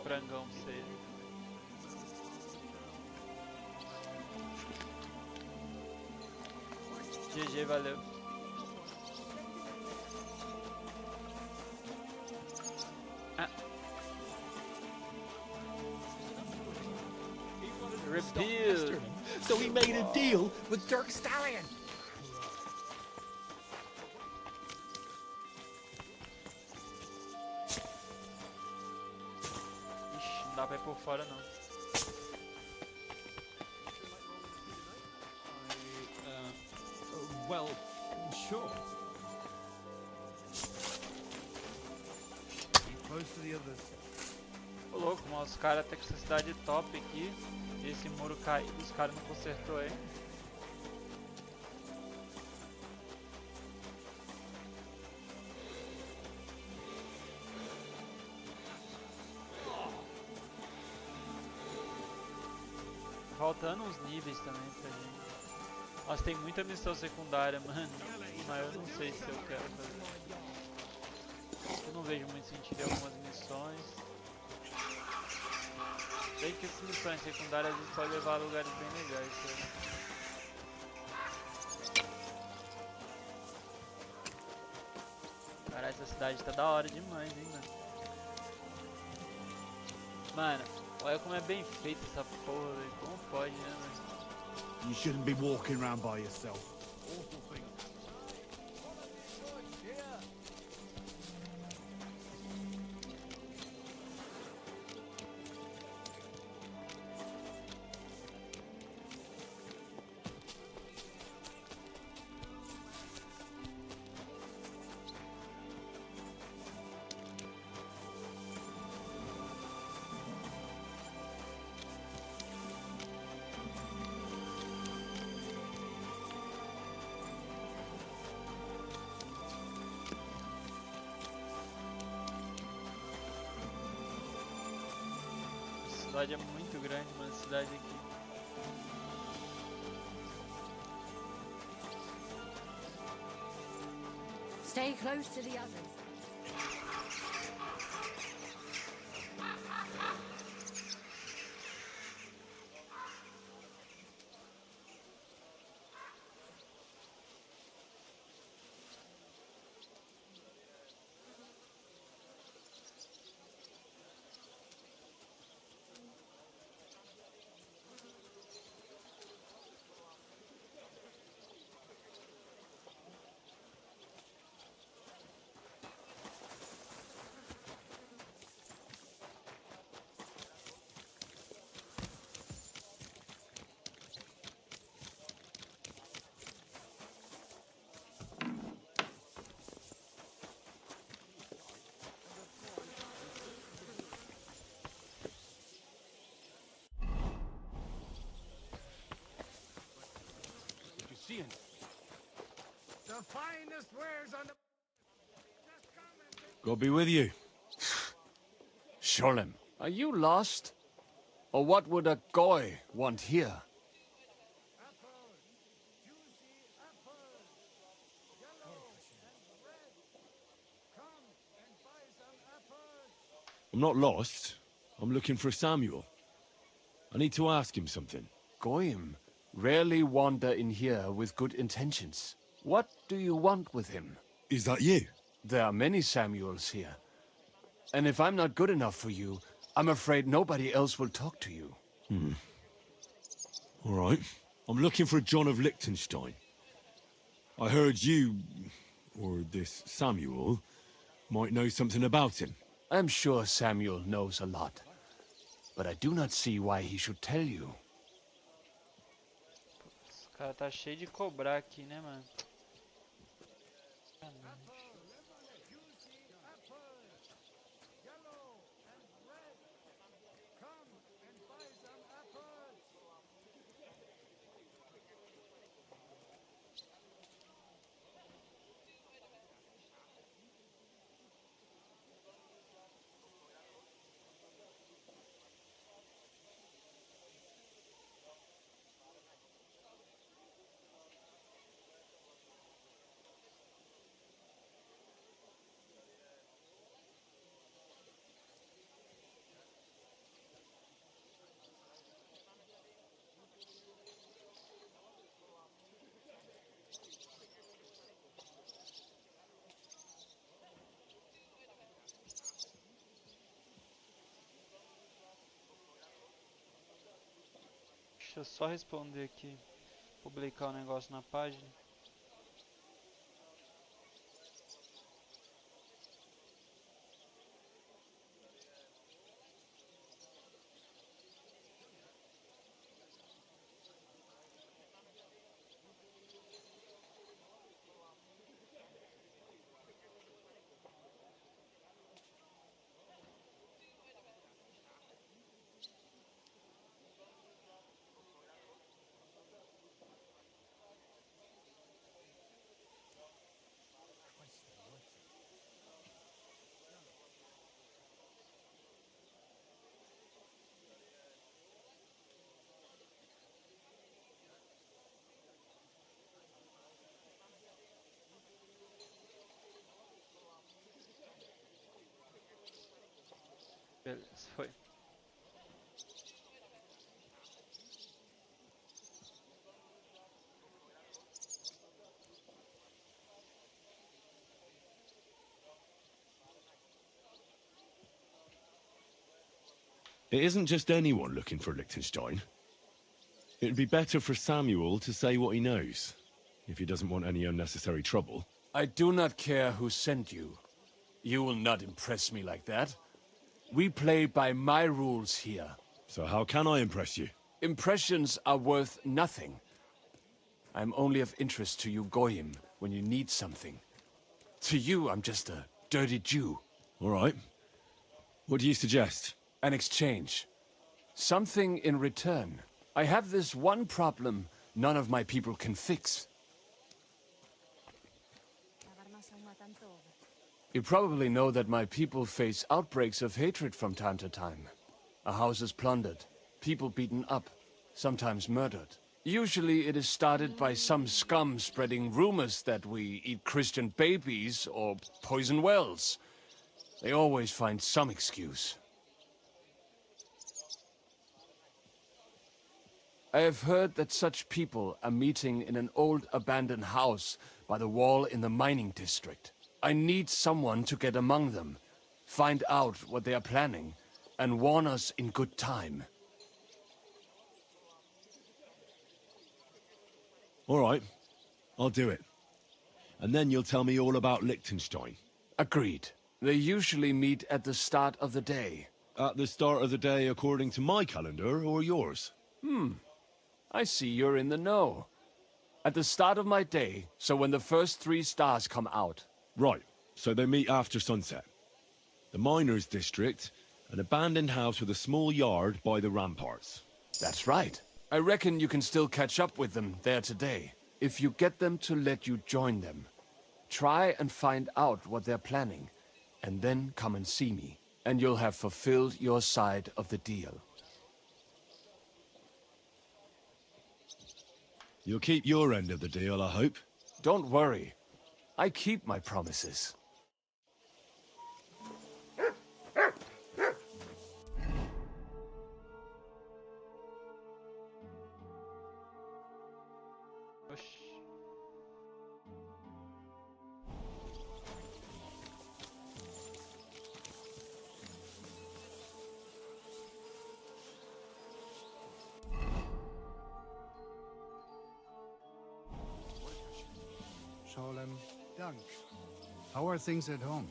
Frangão cedo. GG, valeu. Ah. Repeal. So he made a deal with Dirk Stallion. Ixi, não dá pra ir por fora não. Well, sure. Close to the others. Ô louco, mano, os caras até com essa cidade top aqui. E esse muro caído, os caras não consertou aí. Faltando uns níveis também pra gente. Nossa, tem muita missão secundária, mano. Mas eu não sei se eu quero fazer. Eu não vejo muito sentido em algumas missões. Sei que essas missões secundárias às vezes podem levar a lugares bem legais, sabe? Caralho, essa cidade tá da hora demais, hein, mano. Mano, olha como é bem feita essa porra, velho. Como pode, né, mano? You shouldn't be walking around by yourself. A cidade é muito grande, mano, a cidade aqui. Stay close to the others. seeing? The finest wares on the... God be with you. Sholem, are you lost? Or what would a goy want here? I'm not lost. I'm looking for Samuel. I need to ask him something. Goyim rarely wander in here with good intentions. What do you want with him? Is that you? There are many Samuels here. And if I'm not good enough for you, I'm afraid nobody else will talk to you. All right. I'm looking for John of Liechtenstein. I heard you, or this Samuel, might know something about him. I'm sure Samuel knows a lot. But I do not see why he should tell you. Esse cara tá cheio de cobrar aqui, né, mano? Deixa eu só responder aqui, publicar o negócio na página. Beleza, foi. It isn't just anyone looking for Liechtenstein. It'd be better for Samuel to say what he knows, if he doesn't want any unnecessary trouble. I do not care who sent you. You will not impress me like that. We play by my rules here. So how can I impress you? Impressions are worth nothing. I'm only of interest to you Goyim when you need something. To you, I'm just a dirty Jew. All right. What do you suggest? An exchange. Something in return. I have this one problem none of my people can fix. You probably know that my people face outbreaks of hatred from time to time. A house is plundered, people beaten up, sometimes murdered. Usually it is started by some scum spreading rumors that we eat Christian babies or poison wells. They always find some excuse. I have heard that such people are meeting in an old abandoned house by the wall in the mining district. I need someone to get among them, find out what they are planning, and warn us in good time. All right. I'll do it. And then you'll tell me all about Liechtenstein. Agreed. They usually meet at the start of the day. At the start of the day according to my calendar, or yours? I see you're in the know. At the start of my day, so when the first 3 stars come out. Right. So they meet after sunset. The miners' district, an abandoned house with a small yard by the ramparts. That's right. I reckon you can still catch up with them there today. If you get them to let you join them, try and find out what they're planning, and then come and see me, and you'll have fulfilled your side of the deal. You'll keep your end of the deal, I hope. Don't worry. I keep my promises. Sholem, Dunk. How are things at home?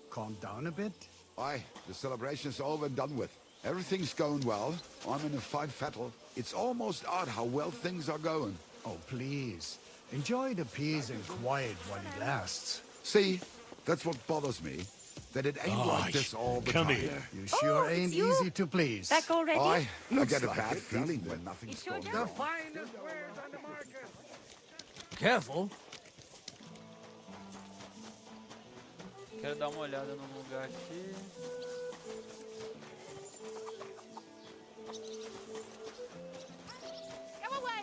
Calmed down a bit? Aye, the celebration's over and done with. Everything's going well. I'm in a fine fettle. It's almost odd how well things are going. Oh, please. Enjoy the peace and quiet while it lasts. See, that's what bothers me. That it ain't like this all the time. Come here. You sure ain't easy to please. Back already? I Looks get a like bad it, feeling doesn't when it? nothing's sure going do? well. Finest wares on the market. Careful. Quero dar uma olhada num lugar aqui. Go away!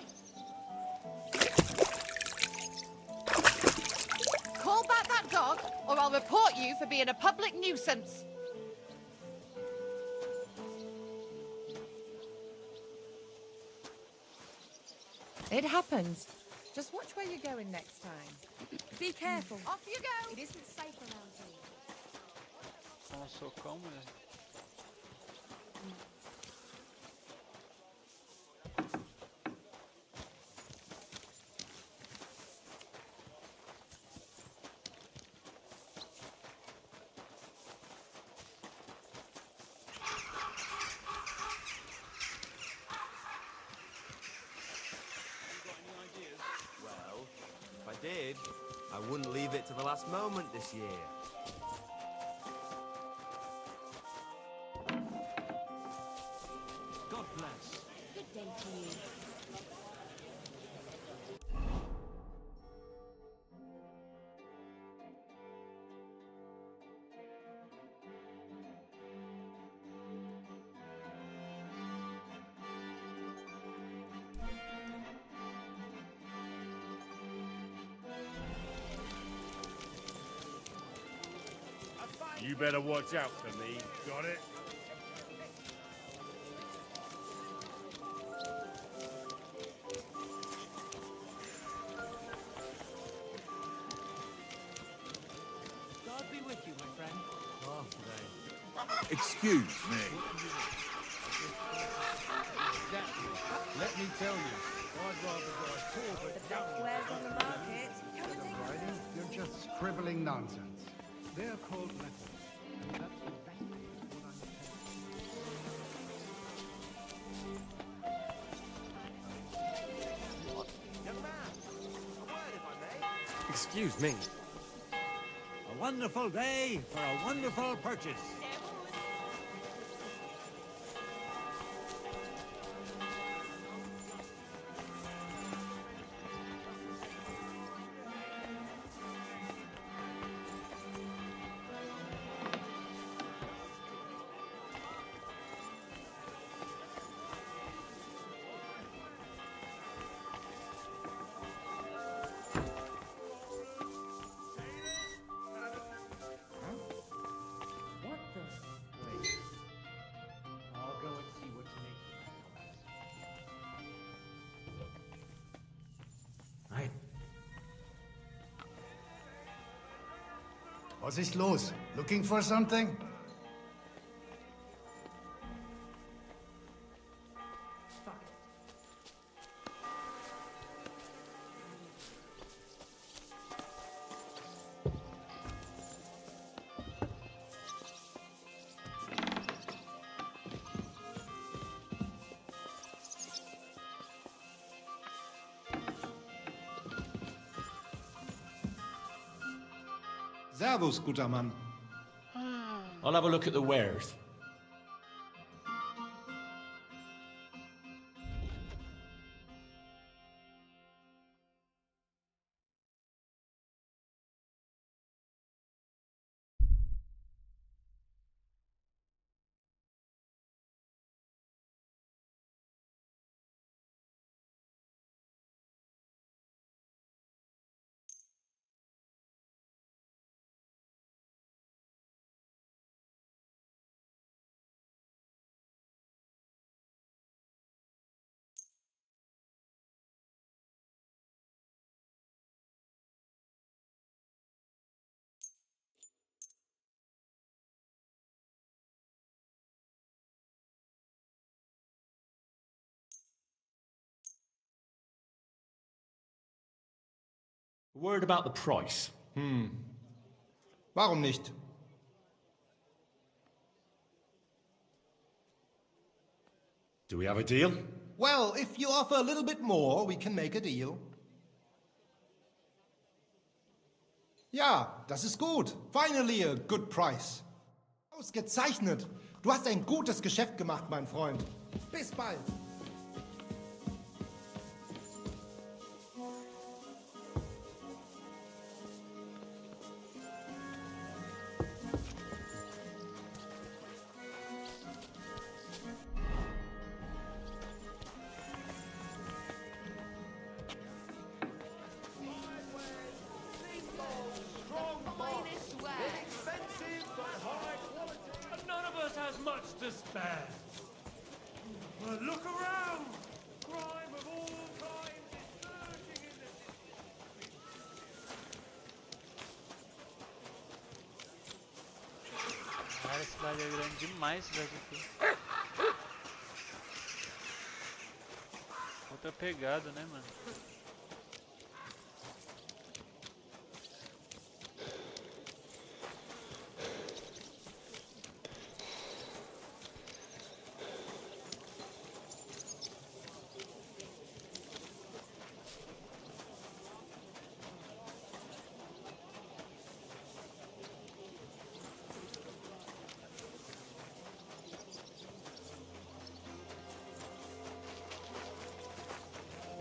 Call back that dog, or I'll report you for being a public nuisance. It happens. Just watch where you're going next time. Be careful. Off you go! It isn't safe around here. Dá um socão, mulher. Well, if I did, I wouldn't leave it to the last moment this year. God bless. Good day to you. You better watch out for me. Got it? God be with you, my friend. Oh, today. Excuse me. Let me tell you, I'd rather go poor but Best wares on the market. Come and take a Riley, you're just scribbling nonsense. They're called letters. And that's exactly what I'm saying. Young man, a word if I may. Excuse me. A wonderful day for a wonderful purchase. What the? Wait. I'll go and see what to make of Nein. Was ist los? Looking for something? Servus, guter Mann. I'll have a look at the wares. Word about the price. Warum nicht? Do we have a deal? Well, if you offer a little bit more, we can make a deal. Ja, das ist gut. Finally a good price. Ausgezeichnet. Du hast ein gutes Geschäft gemacht, mein Freund. Bis bald. None of us has much to spare. But look around! Crime of all kinds is surging in the Cara, esse cidade é grande demais, cidade aqui. Outra pegada, né, mano?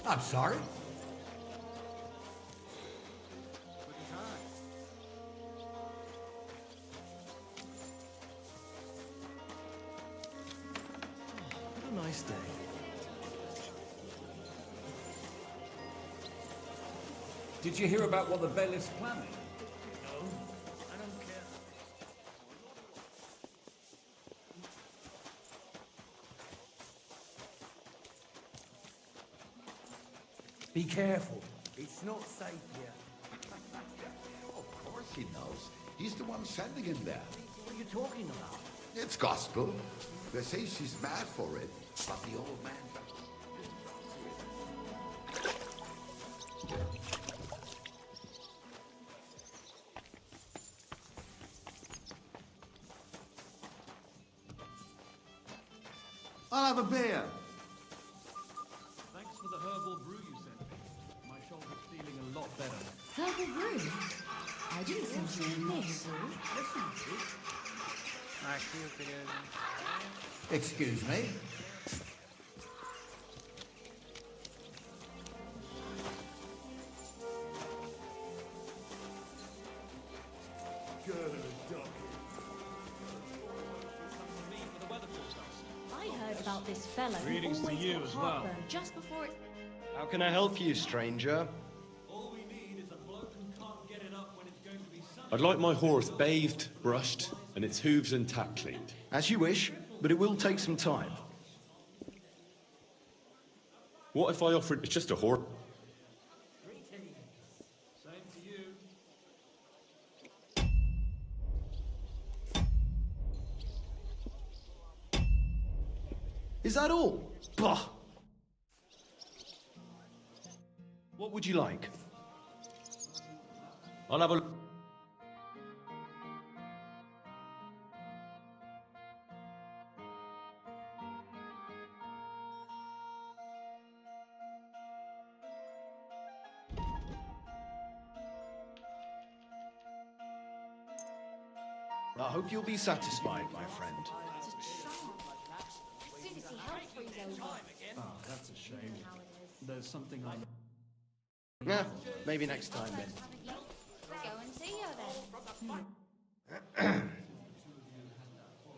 I'm sorry. What a nice day. Did you hear about what the bailiff's planning? No, I don't care. Be careful. It's not safe here. Of course he knows. He's the one sending him there. What are you talking about? It's gospel. They say she's mad for it, but the old man... I'll have a beer. Thanks for the herbal brew you sent me. My shoulder's feeling a lot better. Herbal brew? I didn't send you any this. Yes, you did. Aqui eu queria... Excuse me. I heard about this fella who Greetings to always you got as well. heartburn just before it... How can I help you, stranger? All we need is a bloke who can't get it up when it's going to be sunny. I'd like my horse bathed, brushed, and its hooves and tack cleaned. As you wish, but it will take some time. What if I offered... It's just a horse. Same to you. Is that all? Bah! What would you like? I'll have a... I hope you'll be satisfied, my friend. As soon as he helps freeze over. Oh, that's a shame. There's something I... Yeah, maybe next time then. Go and see her then.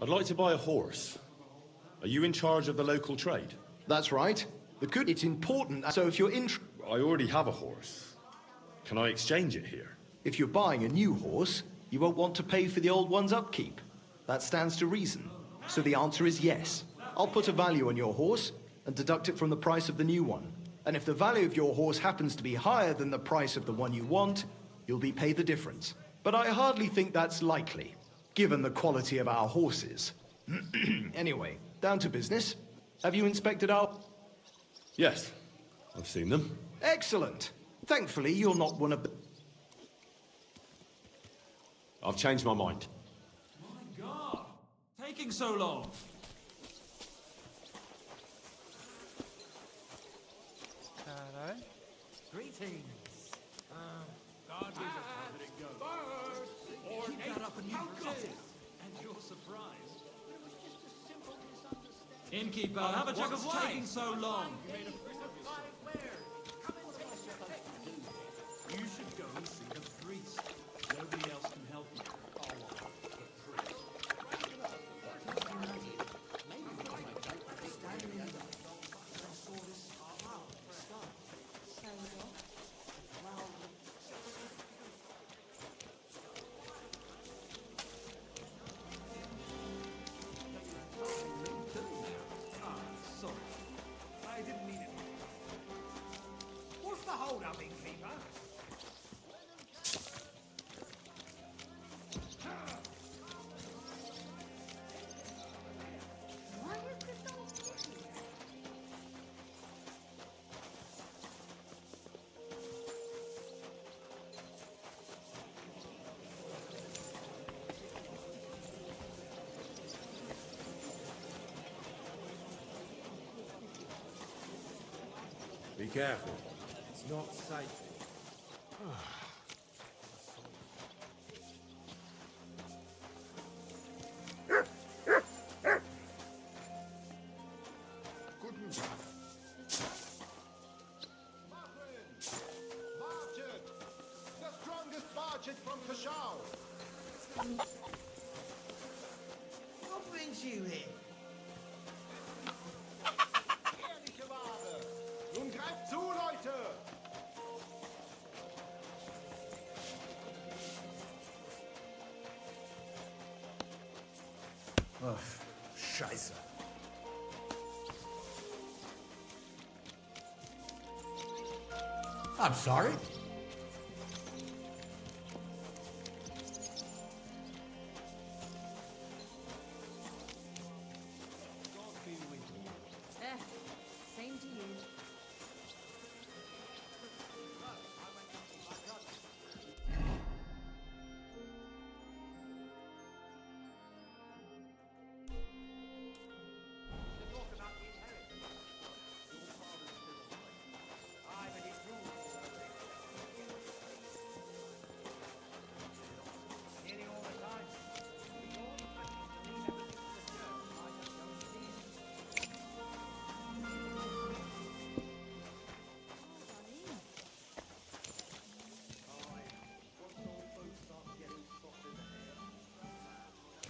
I'd like to buy a horse. Are you in charge of the local trade? That's right. It's important, so if you're I already have a horse. Can I exchange it here? If you're buying a new horse, you won't want to pay for the old one's upkeep. That stands to reason. So the answer is yes. I'll put a value on your horse and deduct it from the price of the new one. And if the value of your horse happens to be higher than the price of the one you want, you'll be paid the difference. But I hardly think that's likely, given the quality of our horses. Anyway, down to business. Have you inspected our... Yes, I've seen them. Excellent. Thankfully, you're not one of the... I've changed my mind. My God! Taking so long. Caralho. Greetings. God knows how did it go? Keep that up and you've got it. And you're surprised. But it was just a simple misunderstanding. Innkeeper, have a jug of wine. Taking so long. You should go and see the priest. Nobody else can help you. Sorry. I didn't mean it. What's the hold up, innkeeper? Why is this all sticky? Be careful. It's not safe. Guten Tag. Marchit! The strongest Marchit from Kashau! What brings you here? Ehrliche Ware! Nun greift zu, Leute! Oh, Scheiße. I'm sorry. Same to you.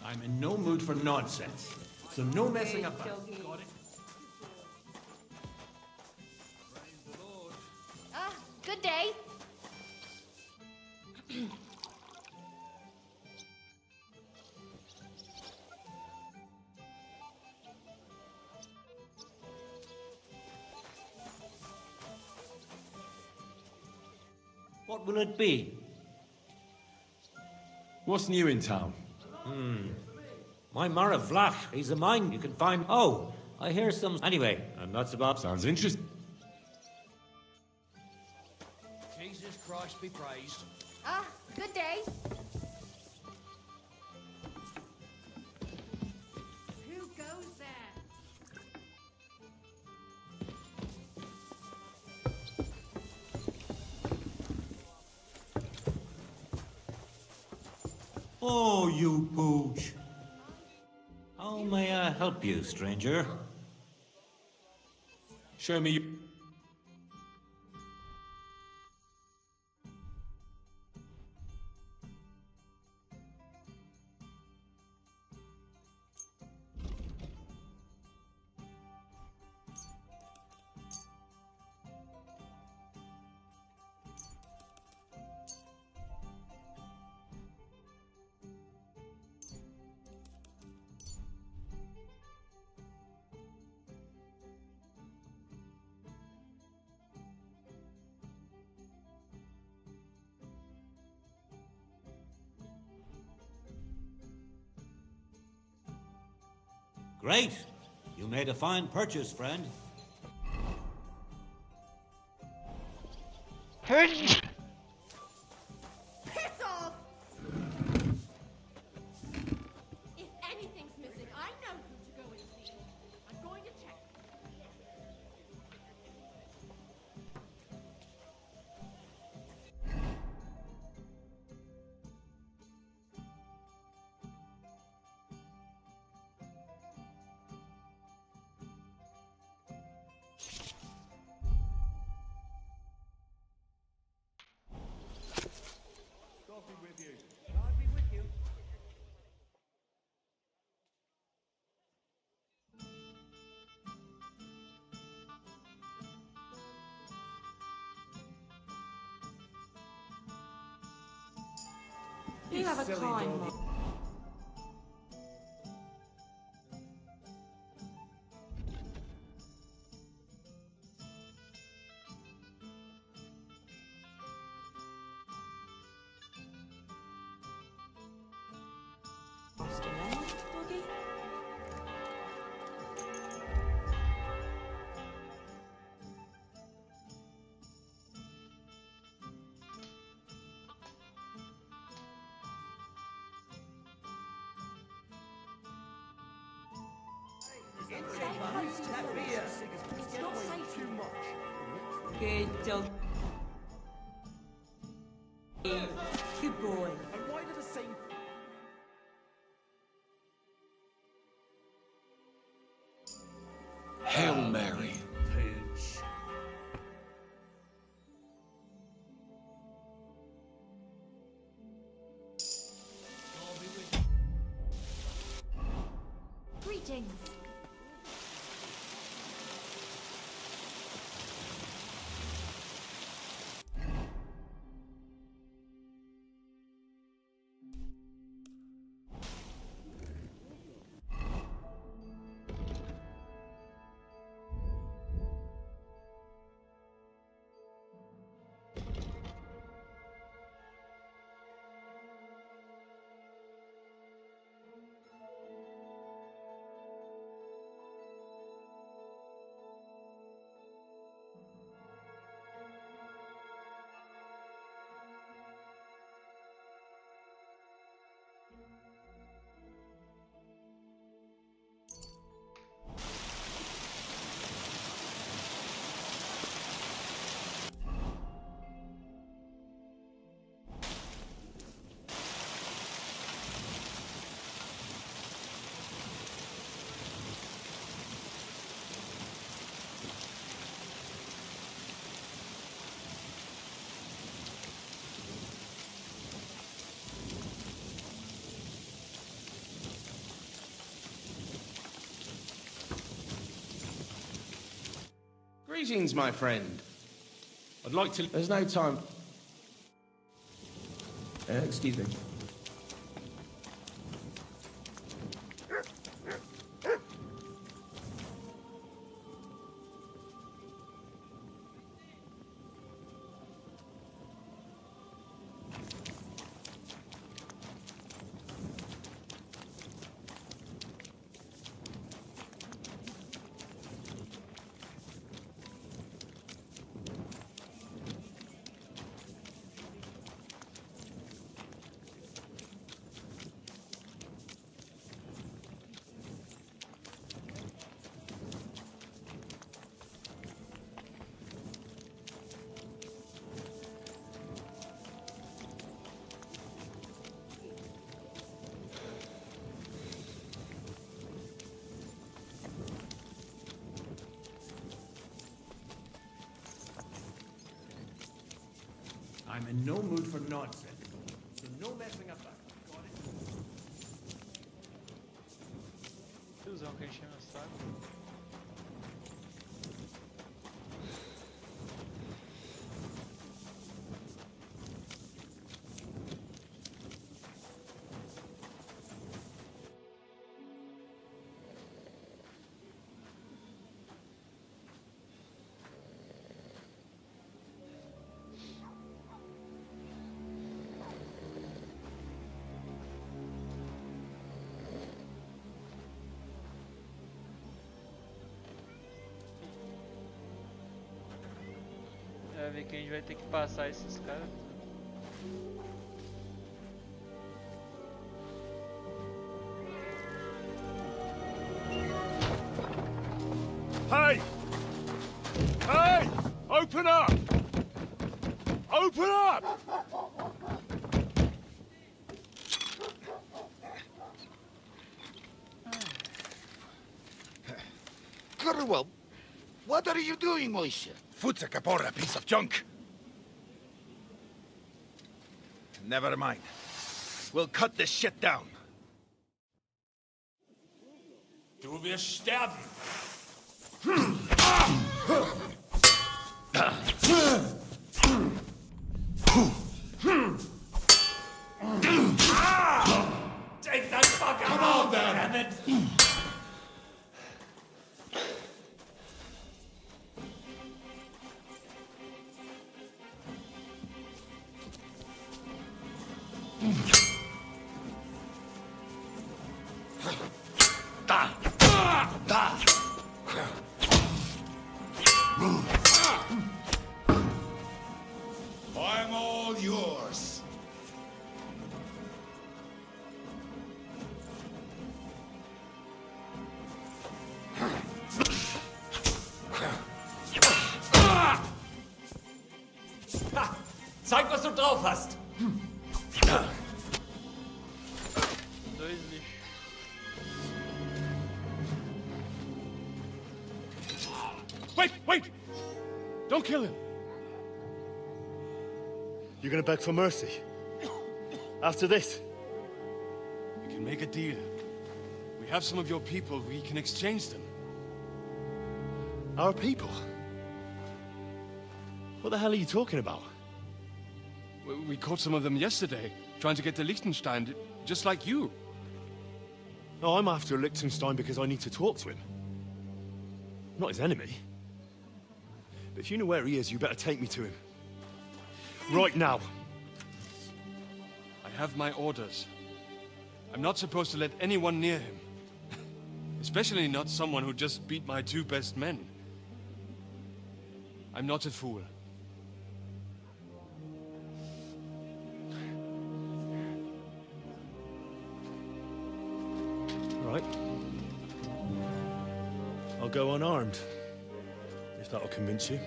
I'm in no mood for nonsense, so no messing about. Got it? Ah, good day. What will it be? What's new in town? My Mara Vlach, he's a mine you can find. Oh, I hear some. Anyway, and that's about. Sounds interesting. Jesus Christ be praised. Ah, good day. Who goes there? Oh, you pooch. How may I help you, stranger? Show me you. Great. You made a fine purchase, friend. Piss off! You have a kind mind. It's not safe too much. Good dog. Good boy. And why do the same... Hail Mary. Greetings. Greetings, my friend. I'd like to... There's no time... excuse me. I'm in no mood for nonsense. So no messing about. Got it? Tiozão que encheu meu saco. Vai ver que a gente vai ter que passar esses caras. Hey! Hey! Open up! Open up! Well, what are you doing, Moishe? Futsa Kapora, piece of junk. Never mind. We'll cut this shit down. Du wirst sterben! I'm all yours. Ha! Zeig, was du drauf hast! Dois lixos. Wait! Don't kill him! You're gonna beg for mercy? After this? We can make a deal. We have some of your people, we can exchange them. Our people? What the hell are you talking about? We caught some of them yesterday, trying to get to Liechtenstein, just like you. No, I'm after Liechtenstein because I need to talk to him. I'm not his enemy. But if you know where he is, you better take me to him. Right now. I have my orders. I'm not supposed to let anyone near him. Especially not someone who just beat my 2 best men. I'm not a fool. Right. I'll go unarmed. If that'll convince you.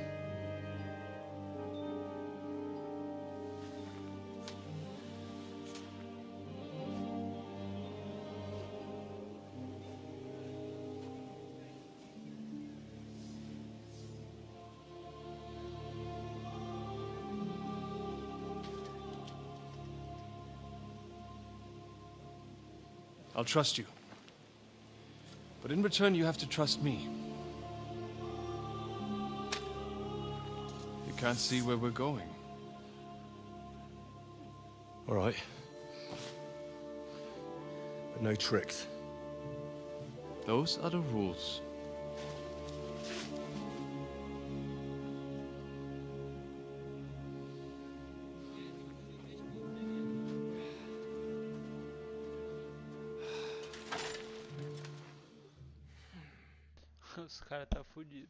I'll trust you. But in return, you have to trust me. You can't see where we're going. All right. But no tricks. Those are the rules. Os caras tá fudido.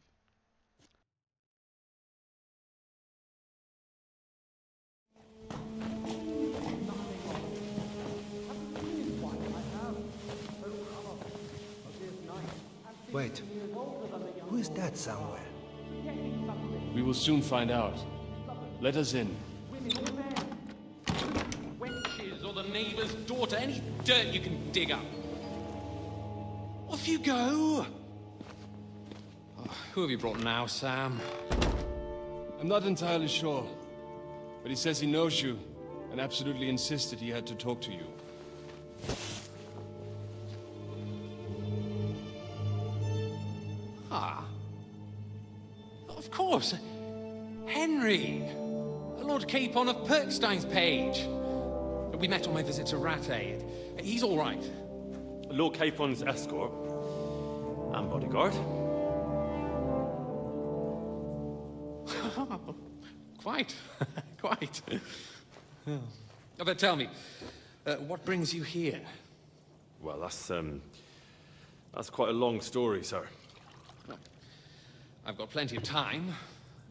Wait. Who is that somewhere? We will soon find out. Let us in. Wenches or the neighbour's daughter, any dirt you can dig up. Off you go! Oh, who have you brought now, Sam? I'm not entirely sure. But he says he knows you, and absolutely insisted he had to talk to you. Ah. Of course. Henry. Lord Capon of Perkstein's page. We met on my visit to Rattay. He's all right. Lord Capon's escort. And bodyguard. Quite. Quite. But tell me, what brings you here? Well, that's quite a long story, sir. Well, I've got plenty of time,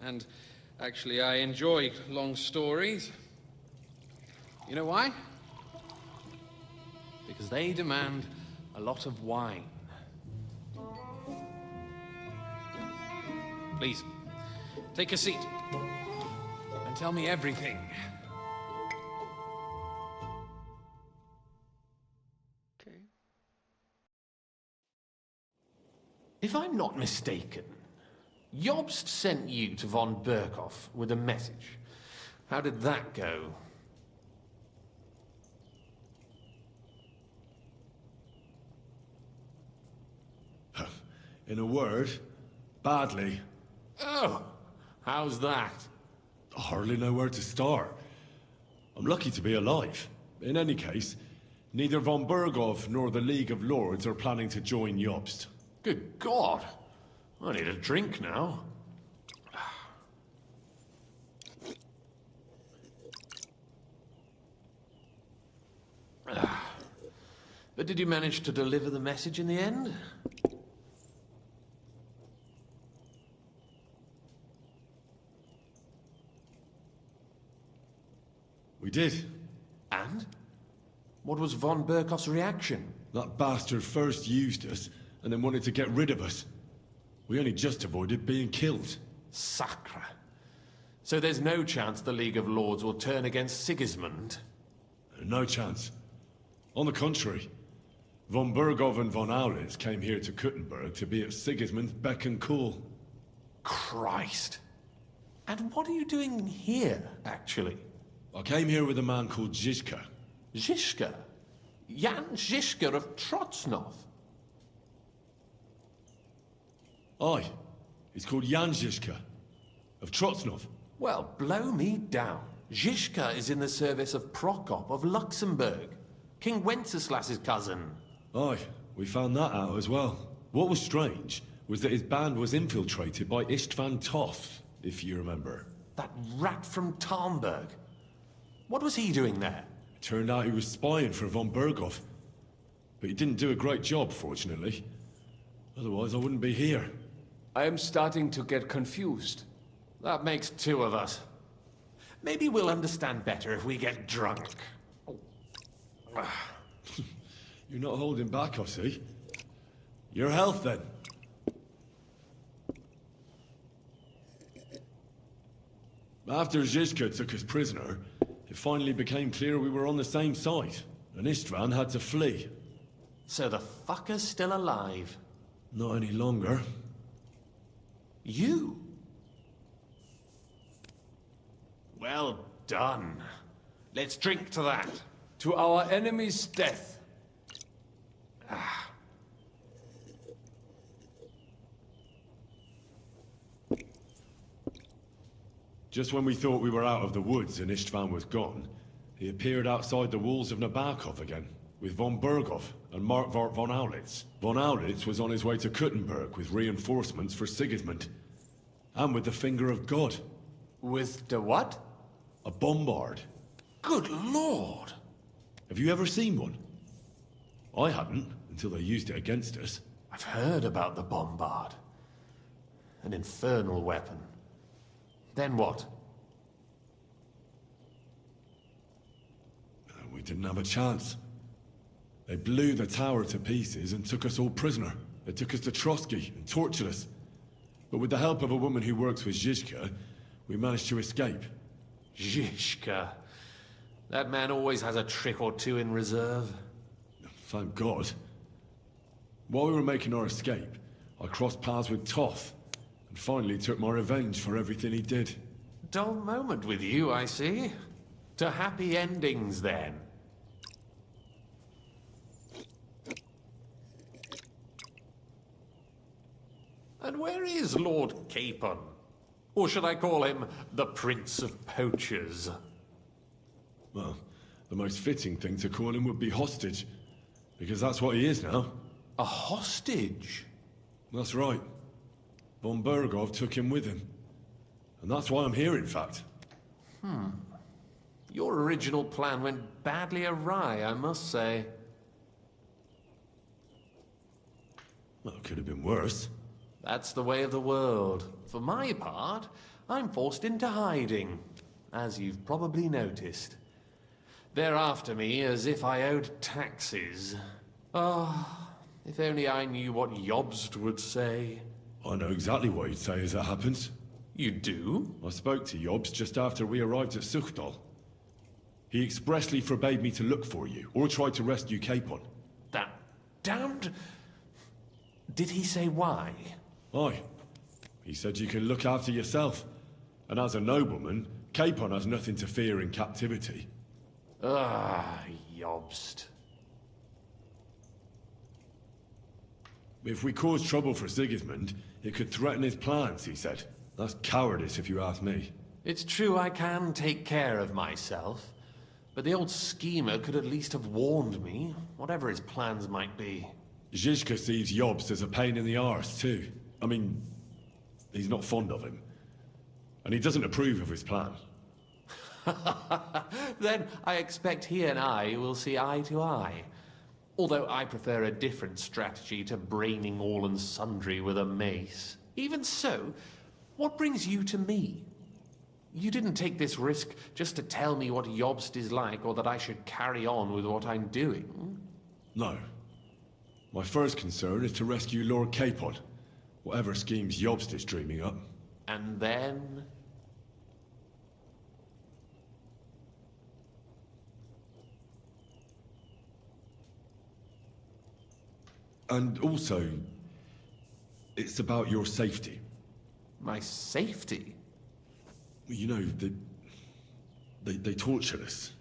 and actually I enjoy long stories. You know why? Because they demand a lot of wine. Please, take a seat and tell me everything. Okay. If I'm not mistaken, Jobst sent you to von Berkhoff with a message. How did that go? In a word, badly. Oh, how's that? I hardly know where to start. I'm lucky to be alive. In any case, neither von Berghoff nor the League of Lords are planning to join Jobst. Good God. I need a drink now. But did you manage to deliver the message in the end? We did. And? What was von Berkoff's reaction? That bastard first used us, and then wanted to get rid of us. We only just avoided being killed. Sacre. So there's no chance the League of Lords will turn against Sigismund? No chance. On the contrary, von Bergov and von Aulitz came here to Kuttenberg to be at Sigismund's beck and call. Christ. And what are you doing here, actually? I came here with a man called Zizka. Zizka? Jan Zizka of Trotznov? Aye. He's called Jan Zizka. Of Trotznov. Well, blow me down. Zizka is in the service of Prokop of Luxembourg. King Wenceslas's cousin. Aye, we found that out as well. What was strange was that his band was infiltrated by Istvan Toth, if you remember. That rat from Talmberg. What was he doing there? It turned out he was spying for von Bergov. But he didn't do a great job, fortunately. Otherwise, I wouldn't be here. I am starting to get confused. That makes two of us. Maybe we'll understand better if we get drunk. You're not holding back, I see. Your health, then. After Zizka took us prisoner, it finally became clear we were on the same side, and Istvan had to flee. So the fucker's still alive? Not any longer. You? Well done. Let's drink to that. To our enemy's death. Just when we thought we were out of the woods and Istvan was gone, he appeared outside the walls of Nabokov again, with von Bergov and Markvart von Aulitz. Von Aulitz was on his way to Kuttenberg with reinforcements for Sigismund. And with the finger of God. With the what? A bombard. Good lord! Have you ever seen one? I hadn't, until they used it against us. I've heard about the bombard. An infernal weapon. Then what? We didn't have a chance. They blew the tower to pieces and took us all prisoner. They took us to Trotsky and tortured us. But with the help of a woman who works with Zizka, we managed to escape. Zizka. That man always has a trick or two in reserve. Thank God. While we were making our escape, I crossed paths with Toth, and finally took my revenge for everything he did. Dull moment with you, I see. To happy endings, then. And where is Lord Capon? Or should I call him the Prince of Poachers? Well, the most fitting thing to call him would be hostage, because that's what he is now. A hostage? That's right. Von Bergov took him with him. And that's why I'm here, in fact. Your original plan went badly awry, I must say. Well, it could have been worse. That's the way of the world. For my part, I'm forced into hiding, as you've probably noticed. They're after me as if I owed taxes. Ah, if only I knew what Jobst would say. I know exactly what he'd say as it happens. You do? I spoke to Jobst just after we arrived at Suchdal. He expressly forbade me to look for you, or try to rescue Capon. That damned... Did he say why? Aye. He said you can look after yourself. And as a nobleman, Capon has nothing to fear in captivity. Ah, Jobst. If we cause trouble for Sigismund, it could threaten his plans, he said. That's cowardice, if you ask me. It's true I can take care of myself, but the old schemer could at least have warned me, whatever his plans might be. Zizka sees Jobst as a pain in the arse, too. I mean, he's not fond of him. And he doesn't approve of his plan. Then I expect he and I will see eye to eye. Although I prefer a different strategy to braining all and sundry with a mace. Even so, what brings you to me? You didn't take this risk just to tell me what Jobst is like or that I should carry on with what I'm doing. No. My first concern is to rescue Lord Capon, whatever schemes Jobst is dreaming up. And then... And also, it's about your safety. My safety? You know, they tortured us.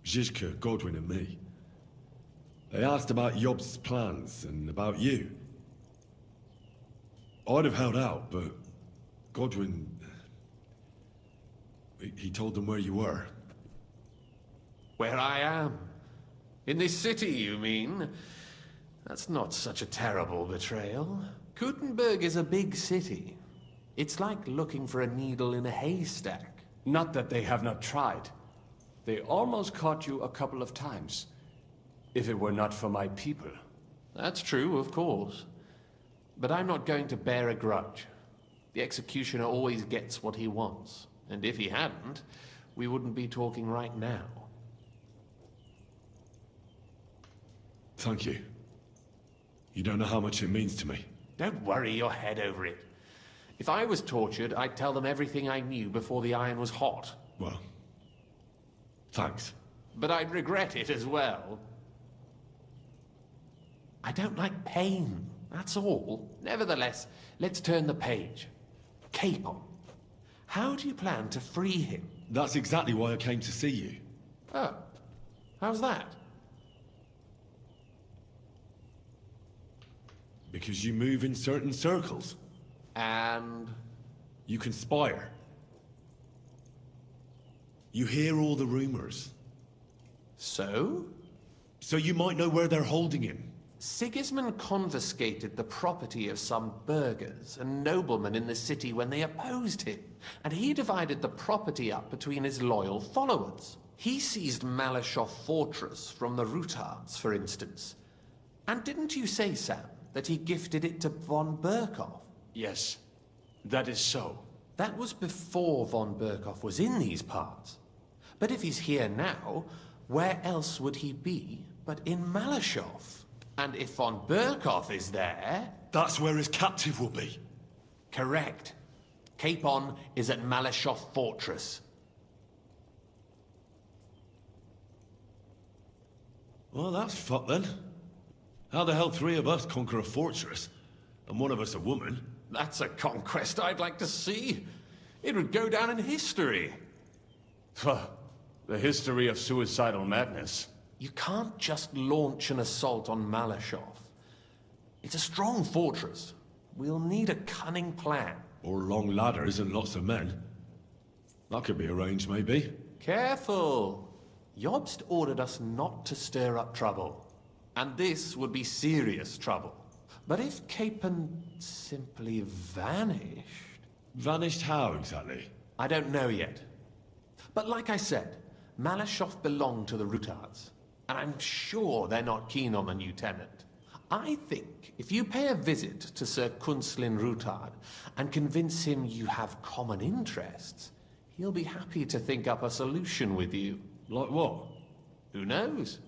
Zizka, Godwin and me. They asked about Jobst's plans and about you. I'd have held out, but Godwin... He told them where you were. Where I am? In this city, you mean? That's not such a terrible betrayal. Gutenberg is a big city. It's like looking for a needle in a haystack. Not that they have not tried. They almost caught you a couple of times. If it were not for my people. That's true, of course. But I'm not going to bear a grudge. The executioner always gets what he wants. And if he hadn't, we wouldn't be talking right now. Thank you. You don't know how much it means to me. Don't worry your head over it. If I was tortured, I'd tell them everything I knew before the iron was hot. Well, thanks. But I'd regret it as well. I don't like pain, that's all. Nevertheless, let's turn the page. Capon. How do you plan to free him? That's exactly why I came to see you. Oh, how's that? Because you move in certain circles. And? You conspire. You hear all the rumors. So? So you might know where they're holding him. Sigismund confiscated the property of some burghers and noblemen in the city when they opposed him, and he divided the property up between his loyal followers. He seized Malashov Fortress from the Rutards, for instance. And didn't you say, Sam, that he gifted it to von Berkhoff? Yes, that is so. That was before von Berkhoff was in these parts. But if he's here now, where else would he be but in Malashov? And if von Berkhoff is there... That's where his captive will be. Correct. Capon is at Malashov Fortress. Well, that's fucked then. How the hell three of us conquer a fortress, and one of us a woman? That's a conquest I'd like to see. It would go down in history. The history of suicidal madness. You can't just launch an assault on Malashov. It's a strong fortress. We'll need a cunning plan. Or long ladders and lots of men. That could be arranged, maybe. Careful! Jobst ordered us not to stir up trouble. And this would be serious trouble. But if Capon simply vanished... Vanished how, exactly? I don't know yet. But like I said, Malashov belonged to the Rutards. And I'm sure they're not keen on the new tenant. I think if you pay a visit to Sir Kunslin Rutard and convince him you have common interests, he'll be happy to think up a solution with you. Like what? Who knows?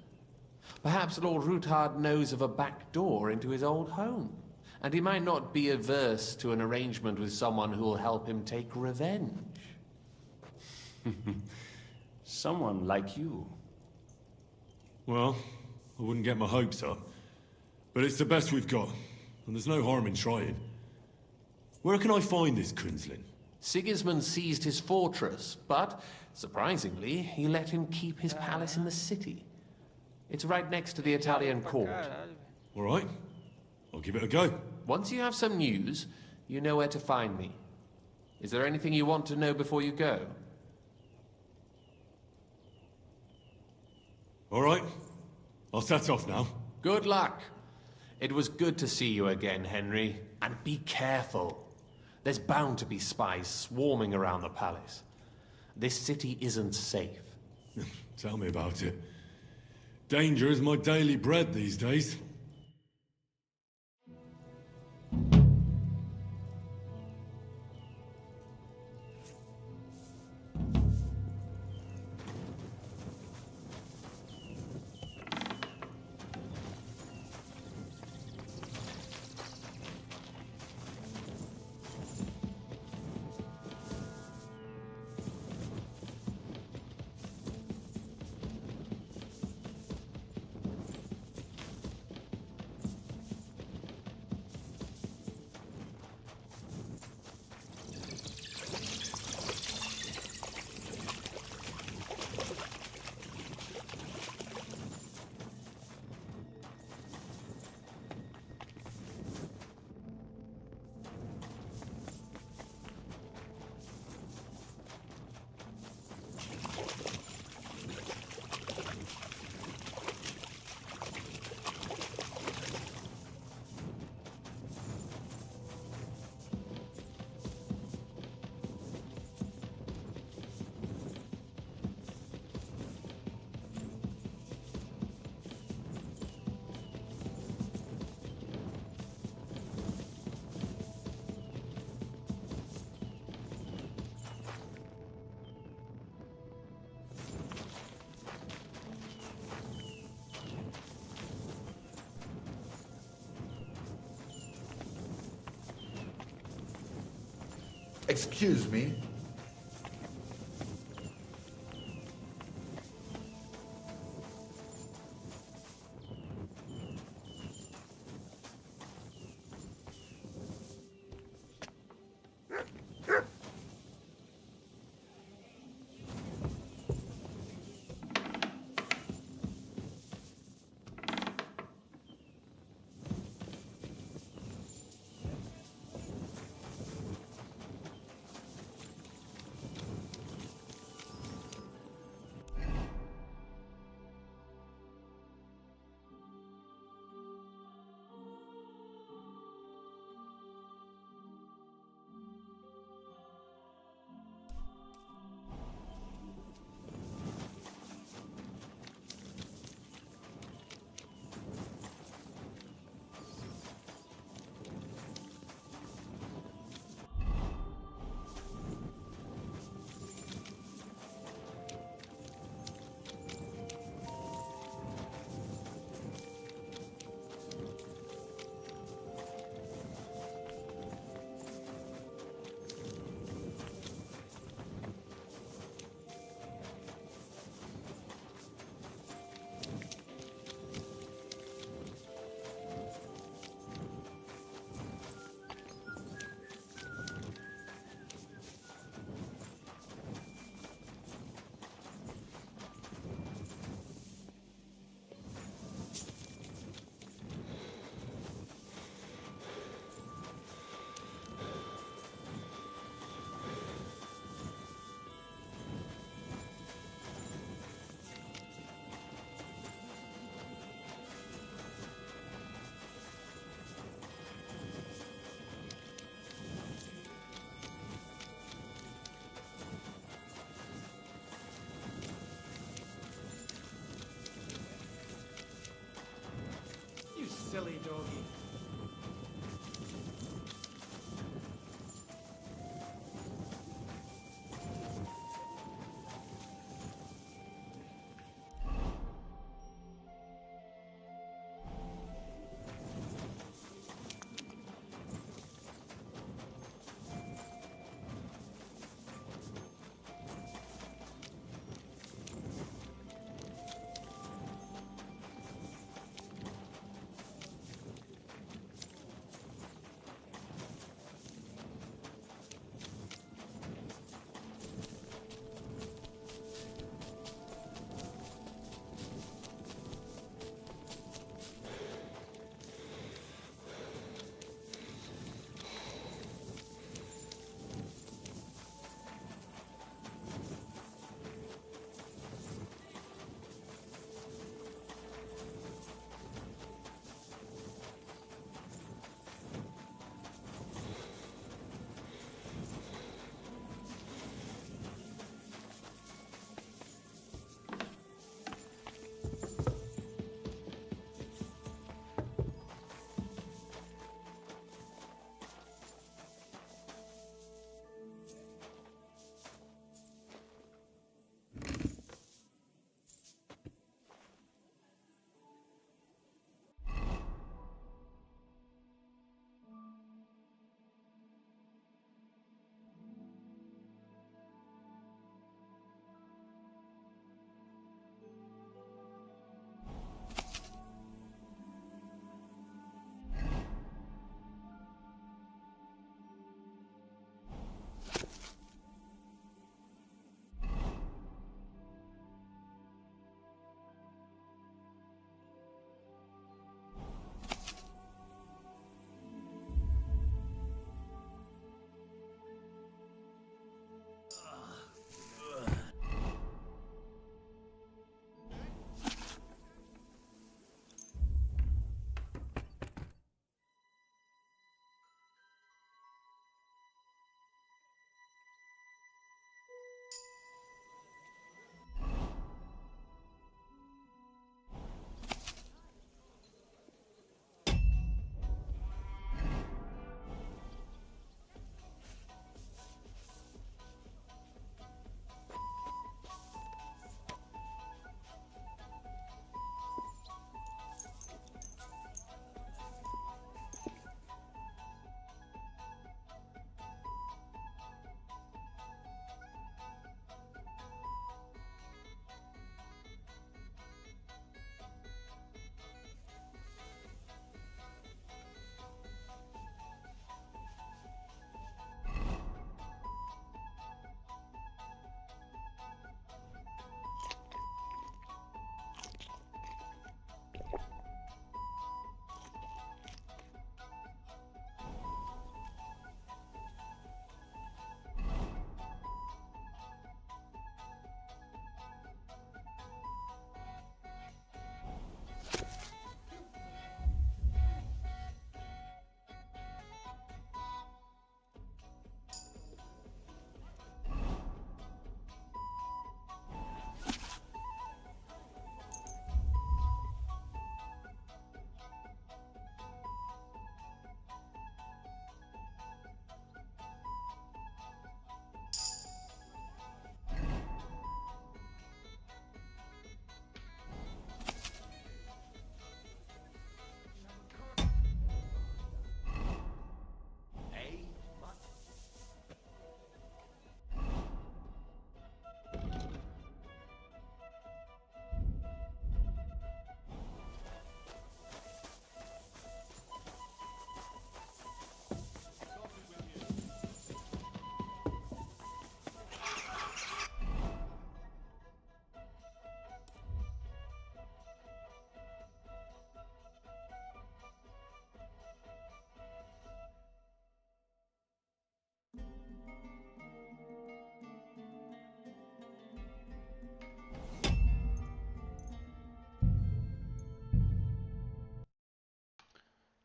Perhaps Lord Rutard knows of a back door into his old home, and he might not be averse to an arrangement with someone who'll help him take revenge. Someone like you. Well, I wouldn't get my hopes up. But it's the best we've got, and there's no harm in trying. Where can I find this Kunslin? Sigismund seized his fortress, but, surprisingly, he let him keep his palace in the city. It's right next to the Italian court. All right. I'll give it a go. Once you have some news, you know where to find me. Is there anything you want to know before you go? All right. I'll set off now. Good luck. It was good to see you again, Henry. And be careful. There's bound to be spies swarming around the palace. This city isn't safe. Tell me about it. Danger is my daily bread these days. Excuse me. You silly doggy.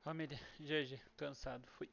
Família, GG, cansado, fui.